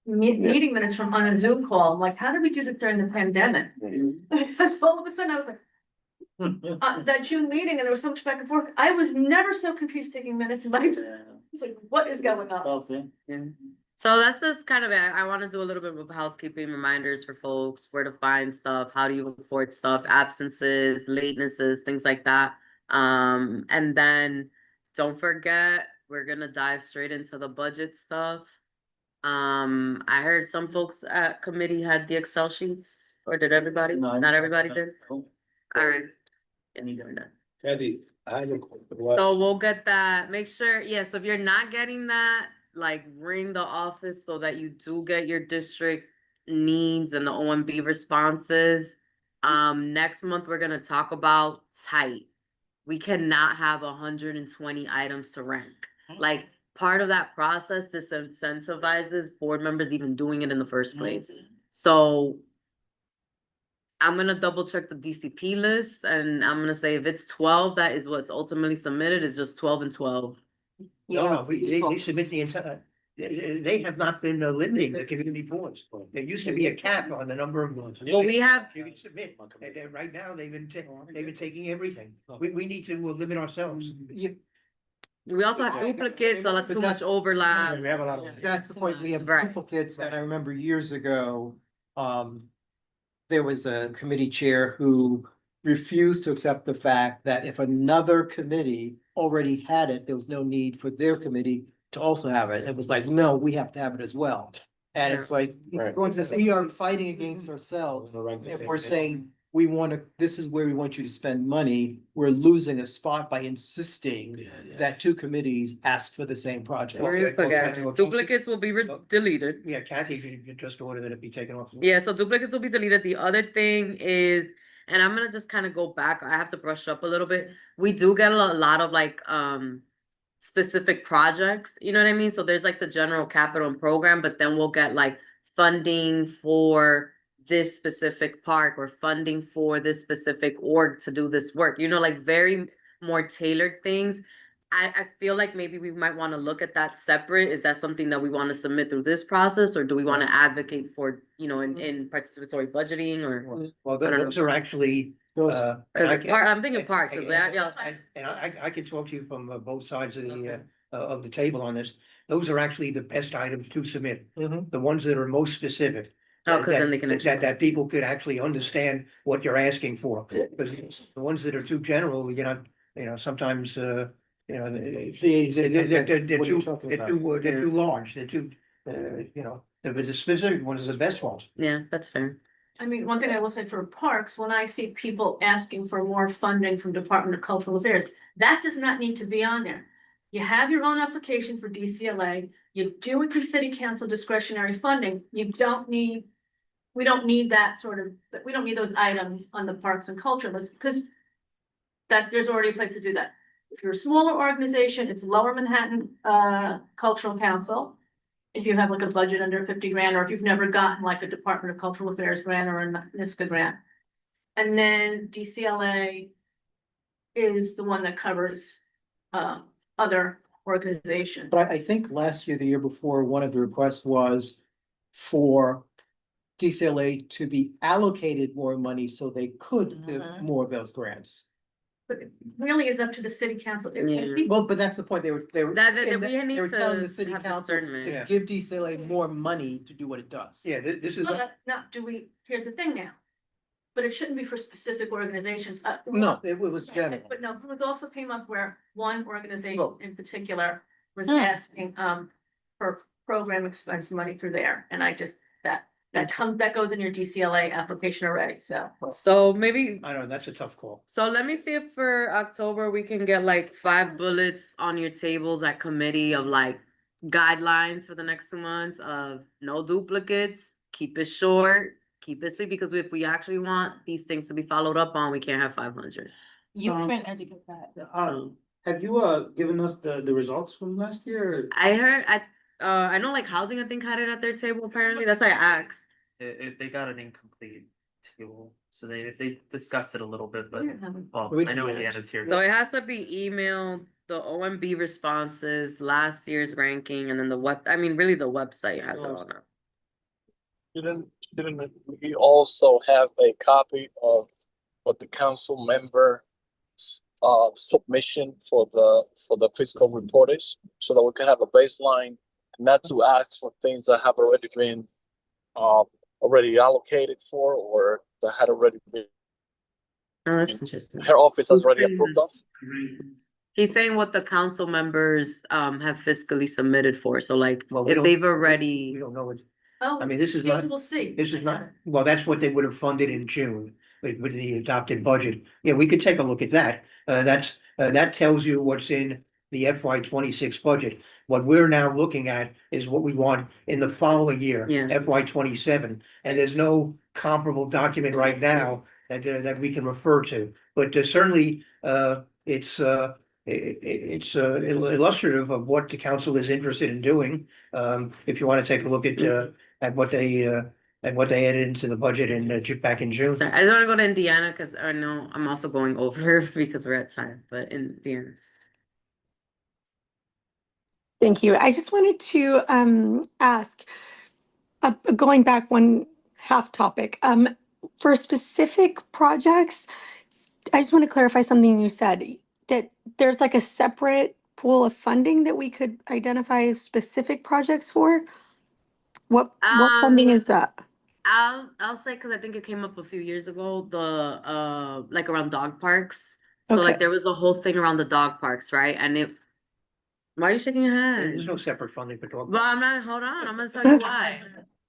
meeting minutes from on a Zoom call. I'm like, how did we do that during the pandemic? Because all of a sudden I was like, that June meeting, and there was so much back and forth. I was never so confused taking minutes. And I was like, what is going on? Yeah. So that's just kind of it. I want to do a little bit of housekeeping reminders for folks, where to find stuff, how do you report stuff, absences, latenesses, things like that. And then don't forget, we're gonna dive straight into the budget stuff. I heard some folks at committee had the Excel sheets, or did everybody? Not everybody did? All right. Kathy, I have So we'll get that, make sure, yeah, so if you're not getting that, like ring the office so that you do get your district needs and the OMB responses. Next month, we're gonna talk about tight. We cannot have 120 items to rank. Like, part of that process disincentivizes board members even doing it in the first place. So I'm gonna double check the DCP list, and I'm gonna say if it's 12, that is what's ultimately submitted, is just 12 and 12. No, they submit the entire, they have not been limiting the community boards. There used to be a cap on the number of ones. Well, we have, You can submit, right now, they've been taking everything. We need to limit ourselves. we also have duplicates, so that's too much overlap. We have a lot of. That's the point, we have Right. duplicates, and I remember years ago, there was a committee chair who refused to accept the fact that if another committee already had it, there was no need for their committee to also have it. It was like, no, we have to have it as well. And it's like, Right. we are fighting against ourselves. If we're saying, this is where we want you to spend money, we're losing a spot by insisting that two committees ask for the same project. Duplicates will be deleted. Yeah, Kathy, you just order that it be taken off. Yeah, so duplicates will be deleted. The other thing is, and I'm gonna just kind of go back, I have to brush up a little bit. We do get a lot of like specific projects, you know what I mean? So there's like the general capital and program, but then we'll get like funding for this specific park or funding for this specific org to do this work, like very more tailored things. I feel like maybe we might want to look at that separate. Is that something that we want to submit through this process, or do we want to advocate for, in participatory budgeting, or? Well, I don't know. those are actually. Cause I'm thinking parks, so that, yeah. And I can talk to you from both sides of the table on this. Those are actually the best items to submit. The ones that are most specific. Oh, because then they can actually. that people could actually understand what you're asking for. Because the ones that are too general, sometimes, they're What are you too, talking they're about? too large, they're too, the specific ones are the best ones. Yeah, that's fair. I mean, one thing I will say for parks, when I see people asking for more funding from Department of Cultural Affairs, that does not need to be on there. You have your own application for DCLA, you do it through city council discretionary funding, we don't need that sort of, we don't need those items on the parks and culture list, because that there's already a place to do that. If you're a smaller organization, it's Lower Manhattan Cultural Council. If you have like a budget under 50 grand, or if you've never gotten like a Department of Cultural Affairs grant or a NISCA grant. And then DCLA is the one that covers other organizations. But I think last year, the year before, one of the requests was for DCLA to be allocated more money so they could give more of those grants. But it really is up to the city council. Well, but that's the point, they were we they need were telling the to city have council discernment. to Yeah. give DCLA more money to do what it does. Yeah, this is. Now, here's the thing now. But it shouldn't be for specific organizations. No, it was general. But no, it also came up where one organization Well- in particular was asking for program expense money through there, and I just, that goes in your DCLA application already, so. So maybe, I know, that's a tough call. so let me see if for October we can get like 5 bullets on your tables at committee of like guidelines for the next 2 months of no duplicates, keep it short, keep it sweet, because if we actually want these things to be followed up on, we can't have 500. You Um, can educate that. So Have you given us the results from last year? I heard, I know like housing, I think had it at their table apparently, that's why I asked. They got an incomplete table, so they discussed it a little bit, but, We didn't have it. well, We I know didn't. Indiana's here. So it has to be emailed, the OMB responses, last year's ranking, and then the really the website has it all now. Didn't we also have a copy of what the council member submission for the fiscal report is, so that we can have a baseline, not to ask for things that have already been already allocated for, or that had already been, Oh, that's interesting. her office has already approved of. He's saying what the council members have fiscally submitted for, so like, Well, we if don't- they've We already, don't know what, Oh, I mean, this is not- Schedule C. this is not, well, that's what they would have funded in June with the adopted budget. Yeah, we could take a look at that. That tells you what's in the FY 26 budget. What we're now looking at is what we want in the following year, Yeah. FY 27. And there's no comparable document right now that we can refer to. But certainly, it's illustrative of what the council is interested in doing. If you want to take a look at what they added into the budget back in June. sorry, I just wanna go to Indiana, cause I know I'm also going over because we're at time, but Indiana. Thank you. I just wanted to ask, going back one half topic, for specific projects, I just want to clarify something you said, that there's like a separate pool of funding that we could identify specific projects for? What funding is that? I'll say, cause I think it came up a few years ago, the like around dog parks. So like Okay. there was a whole thing around the dog parks, right? Why are you shaking your There's head? no separate funding for dog. Well, hold on, I'm gonna tell you why.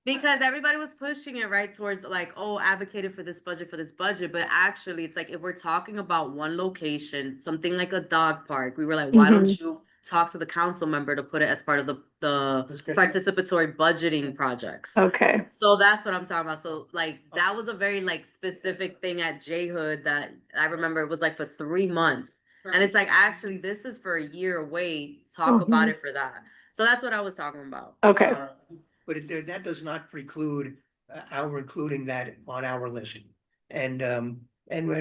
Because everybody was pushing it right towards like, oh, advocated for this budget, but actually it's like, if we're talking about one location, something like a dog park, we were like, why don't you talk to the council member to put it as part of the participatory budgeting projects? Okay. So that's what I'm talking about. So like, that was a very like specific thing at J Hood that I remember it was like for 3 months. And it's like, actually, this is for a year, wait, talk about it for that. So that's what I was talking about. Okay. But that does not preclude our including that on our list. And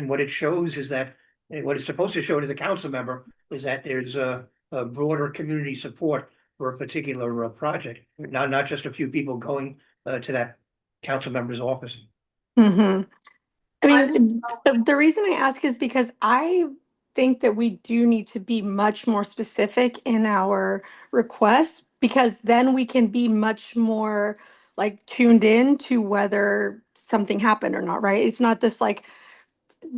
what it shows is that, what it's supposed to show to the council member is that there's a broader community support for a particular project, not just a few people going to that council member's office. I mean, the reason I ask is because I think that we do need to be much more specific in our requests, because then we can be much more like tuned in to whether something happened or not, right? It's not this like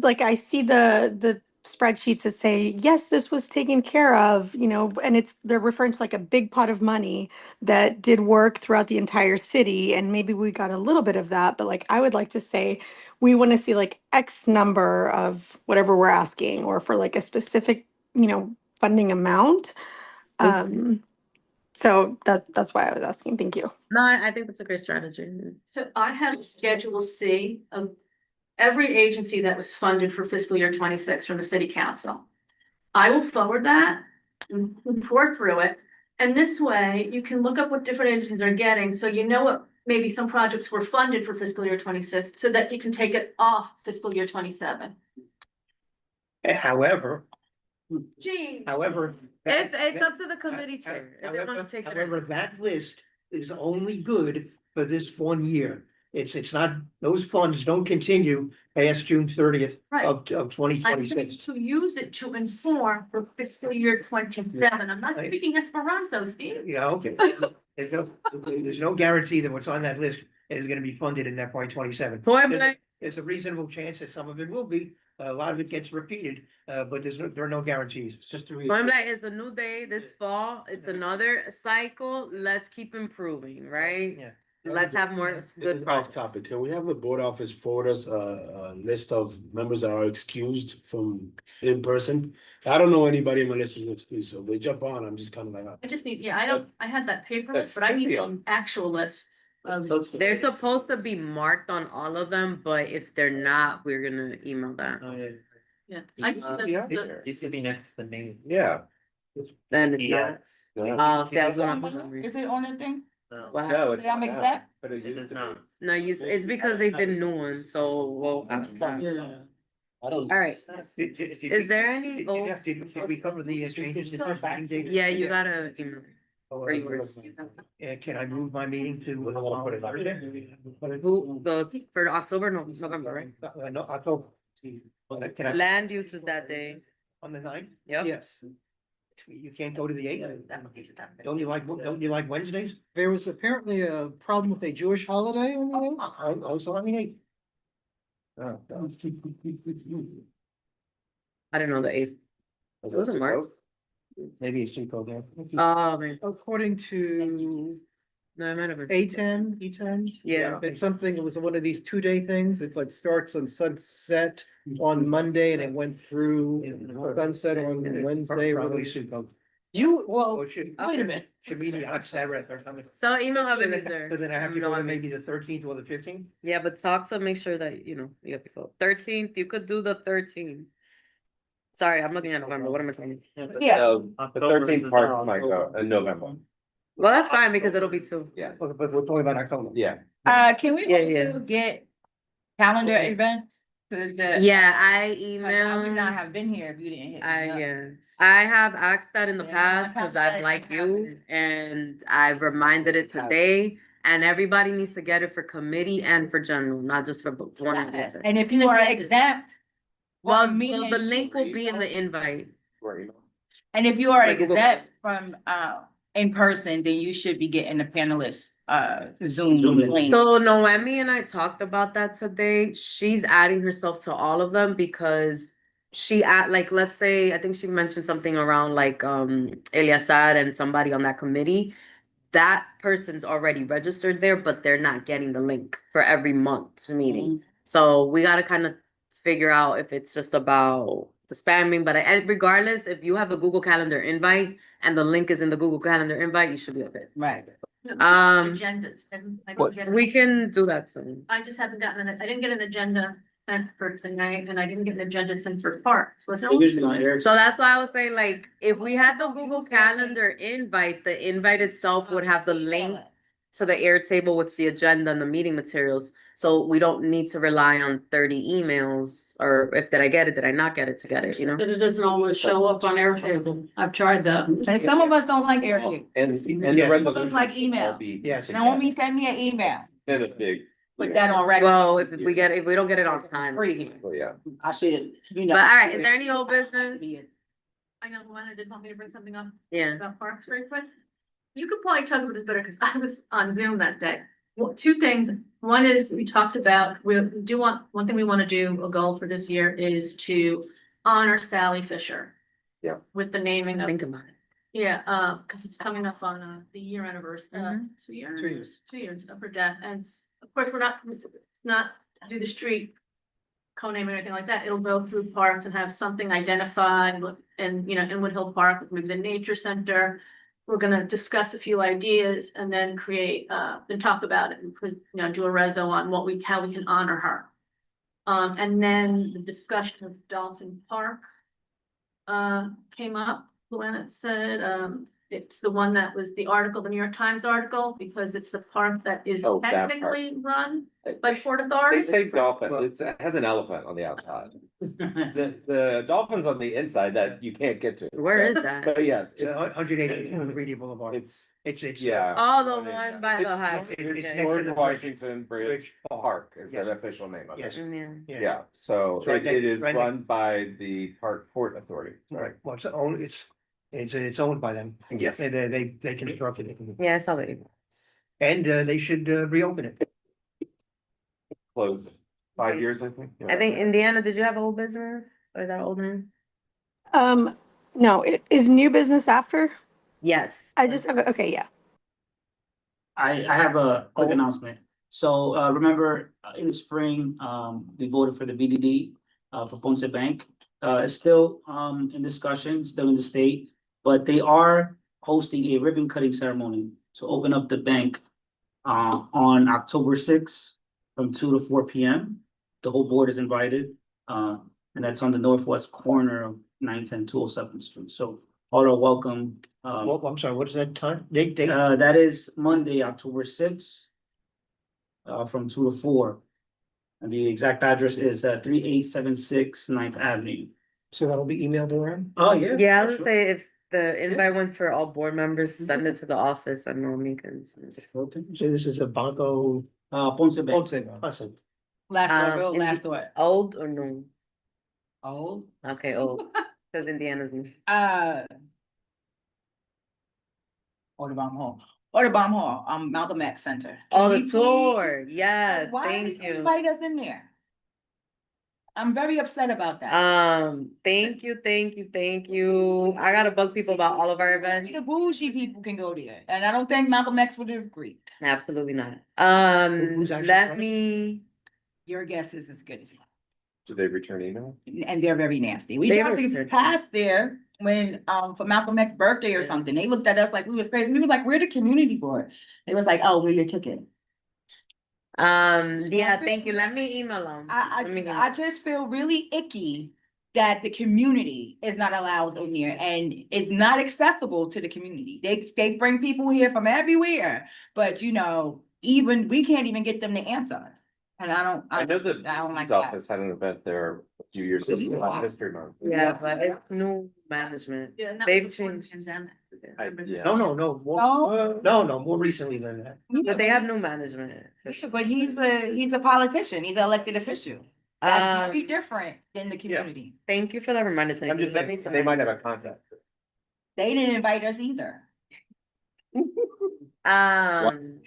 I see the spreadsheets that say, yes, this was taken care of, you know, and they're referring to like a big pot of money that did work throughout the entire city. And maybe we got a little bit of that, but like I would like to say we want to see like X number of whatever we're asking, or for like a specific, you know, funding amount. So that's why I was asking. Thank you. No, I think that's a great strategy. So I have Schedule C of every agency that was funded for fiscal year 26 from the city council. I will forward that and pour through it. And this way you can look up what different agencies are getting. So you know what, maybe some projects were funded for fiscal year 26 so that you can take it off fiscal year 27. However, Gee. however. It's up to the committee chair. If they want to take it. However, that list is only good for this 1 year. It's not, those funds don't continue past June 30th Right. of twenty I'm saying 26. to use it to inform for fiscal year 27. I'm not speaking Esperanto, Steve. Yeah, okay. There's no guarantee that what's on that list is gonna be funded in FY 27. Point blank, There's a reasonable chance that some of it will be, a lot of it gets repeated, but there are no guarantees. It's just a point blank, it's a new day this fall. It's another cycle. Let's keep improving, right? Yeah. Let's have more This good is off projects. topic. Can we have the board office forward us a list of members that are excused from in person? I don't know anybody in my list is excused, so if they jump on, I'm just kind of like. I just need, I had that paper list, but I need the actual list. They're supposed to be marked on all of them, but if they're not, we're gonna email that. Yeah. I just, Used to be next to the name. Yeah. Then it's not. Yeah. Oh, see, I was gonna. Is it on the thing? What No, happened? it's Did I make not, that? but it It used is to not. No, it's because they did new ones, so we'll ask them. I don't. All right, is there any old? Did we cover the changes to the meeting date? Yeah, you gotta email. Or yours. Can I move my meeting to Thursday? Who, for October, no, November, right? No, October. Can I, Land use is that day. on the 9th? Yep. Yes, You can't go to the 8th? Don't you like Wednesdays? there was apparently a problem with a Jewish holiday on the eighth. Also on the 8th. I don't know the eighth. Was It wasn't March. Maybe it's Cinco there. Oh, man. According to No, it might have been. A10, E10. Yeah. It's something, it was one of these 2-day things. It's like starts on sunset on Monday and it went through sunset on Wednesday. Probably Cinco. You, well, Or it should- wait a minute. Should be the Oxaret or something. So email So then Ebenezer. I have to No, go I to mean- maybe the 13th or the 15th? Yeah, but talk to make sure that, you know, you got people. 13th, you could do the 13th. Sorry, I'm looking at November. What am I saying? Yeah. So the 13th part might go in November. Well, that's fine because it'll be two. Yeah, But we're talking about October. yeah. Can we Yeah, yeah. also get calendar events? To the. Yeah, I Like, I email. would not have been here if you didn't hit me up. Yeah, I have asked that in the Yeah, past my because I'm calendar like isn't you happening. and I've reminded it today. And everybody needs to get it for committee and for general, not just for one. of Yes, them. and if you are exempt. Well, from meeting- the link will be in the invite. And if you are Like Google exempt from in person, then you should be getting the panelists Zoom link. So Noemi and I talked about that today. She's adding herself to all of them because like, let's say, I think she mentioned something around like Eliasar and somebody on that committee. That person's already registered there, but they're not getting the link for every month meeting. So we gotta kind of figure out if it's just about the spamming, but and regardless, if you have a Google Calendar invite and the link is in the Google Calendar invite, you should be okay. Right. Agendas. and I didn't get- We can do that soon. I just haven't gotten it. I didn't get an agenda sent for tonight and I didn't get an agenda sent for parks. Was it? So that's why I was saying, like, if we had the Google Calendar invite, the invite itself would have the link to the Airtable with the agenda and the meeting materials. So we don't need to rely on 30 emails, or if did I get it, did I not get it to get it, you know? But it doesn't always show up on Airtable. I've tried that. And some of us don't like Airtable. And the Yeah. resolution. Like email. Yes. Now, want me to send me an email, Then it's big. put that on record. Well, if we don't get it on time. Free. Well, yeah. I should, you know. But all right, is there any old business? I know Luana did want me to bring something up Yeah. about parks very quick. You could probably talk about this better because I was on Zoom that day. Well, two things. One is we talked about, we do want, one thing we want to do, a goal for this year is to honor Sally Fisher. Yeah. With the naming of, Think about it. yeah, because it's coming up on the year anniversary, 2 years? 2 years. 2 years of her death. And of course, we're not do the street co-name or anything like that. It'll go through parks and have something identified and, Inwood Hill Park, maybe the nature center. We're gonna discuss a few ideas and then create, then talk about it and put, do a reso on how we can honor her. And then the discussion of Dalton Park came up. Luana said, it's the one that was the article, the New York Times article, because it's the park that is Oh, that park. technically run by Port They Authority. say dolphin, it has an elephant on the outside. The dolphin's on the inside that you can't get to. Where is that? But yes, It's 180 Reedy Boulevard. it's, It's. yeah. Oh, the one by the high. it's Okay. next to George the Washington Bridge Bridge Park is Yes. the official name of it. Yes. Yeah. Yeah, so It's right it is next- right run by the Park Port Authority, sorry. Right, well, it's owned by them. Yeah. They constructed it. Yeah, I saw that. And they should reopen it. Closed 5 years, I think. I think Indiana, did you have old business? Or is that old name? No, it is new business after. Yes. I just have, okay, yeah. I have a quick Oh. announcement. So, remember, in the spring, we voted for the BDD, for Ponce Bank. It's still, in discussion, still in the state, but they are hosting a ribbon cutting ceremony to open up the bank, on October 6th from 2 to 4 p.m. The whole board is invited, and that's on the northwest corner of 9th and 207th Street. So all are welcome. Well, I'm sorry, what is that time? Date? That is Monday, October 6th. From 2 to 4. And the exact address is 3876 9th Avenue. So that'll be emailed around? Oh, yeah. Yeah, I would sure. say if the invite went for all board members, send it to the office and Normie can send it. So this is a Banco. Ponce Bank. Awesome. Last thought, real Indi- last thought. Old or no? Oh, Okay, old. Cause Indiana's new. Audubon Hall, Malcolm X Center. Oh, Can the we please- tour. Yes, Why thank didn't you. invite us in there? I'm very upset about that. Thank you. I gotta bug people about all of our events. The bougie people can go there, and I don't think Malcolm X would agree. Absolutely not. Who's actually Let running? me, Your guess is as good as mine, Do they return email? and they're very nasty. We They dropped were the certain. pass there when, for Malcolm X's birthday or something. They looked at us like we was crazy. We was like, we're the community board. It was like, oh, we're your ticket. yeah, thank you. Let me email them. I just feel really icky that the community is not allowed in here and is not accessible to the community. They bring people here from everywhere, but even we can't even get them to answer. And I don't I know the I don't like police that. office had an event there a few years ago, Black History Month. Yeah, but it's new management. Yeah, and that They've was before the changed. pandemic. Yeah. No, No, more recently than that. But they have new management. but he's a politician. He's an elected official. That's very Um, different than the community. thank you for that reminder. Tanya. I'm just Let me saying, send they that. might have a contact. They didn't invite us either.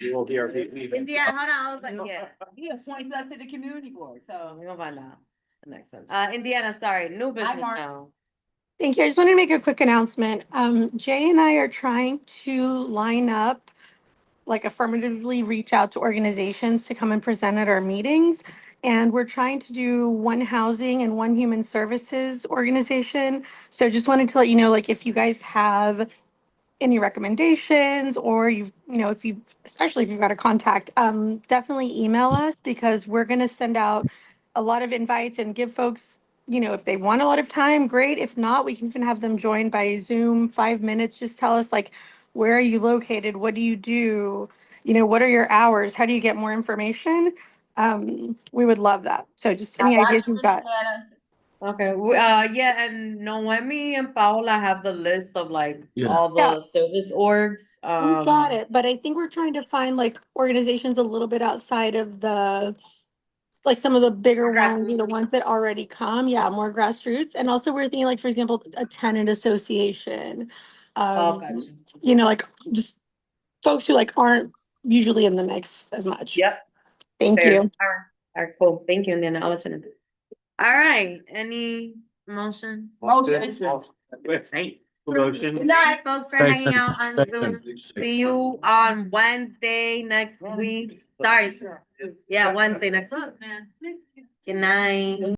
You will be our VP. Indiana, hold on, I was like, yeah. He appoints us to the community board, so. We're gonna find out. That makes sense. Indiana, sorry, new business Mark. now. Thank you. I just wanted to make a quick announcement. Jay and I are trying to line up, like affirmatively reach out to organizations to come and present at our meetings. And we're trying to do one housing and one human services organization. So just wanted to let you know, like, if you guys have any recommendations or especially if you've got a contact, definitely email us because we're going to send out a lot of invites and give folks, if they want a lot of time, great. If not, we can even have them join by Zoom, 5 minutes. Just tell us like, where are you located? What do you do? What are your hours? How do you get more information? We would love that. So just any ideas you've got. Okay, yeah, and Noemi and Paola have the list of like all the Yeah. service orgs. We got it, but I think we're trying to find like organizations a little bit outside of like some of the bigger ones, the ones that already come. Yeah, more grassroots. And also we're thinking like, for example, a tenant association. Oh, gotcha. Like just folks who like aren't usually in the mix as much. Yep. Thank Fair. you. All right, cool. Thank you, Indiana. I'll listen. All right, any motion? Motion. Right. Motion. Good night, folks, for Thank hanging out on Zoom. See you on Wednesday next week. Sorry. Yeah, Wednesday next week. Good night.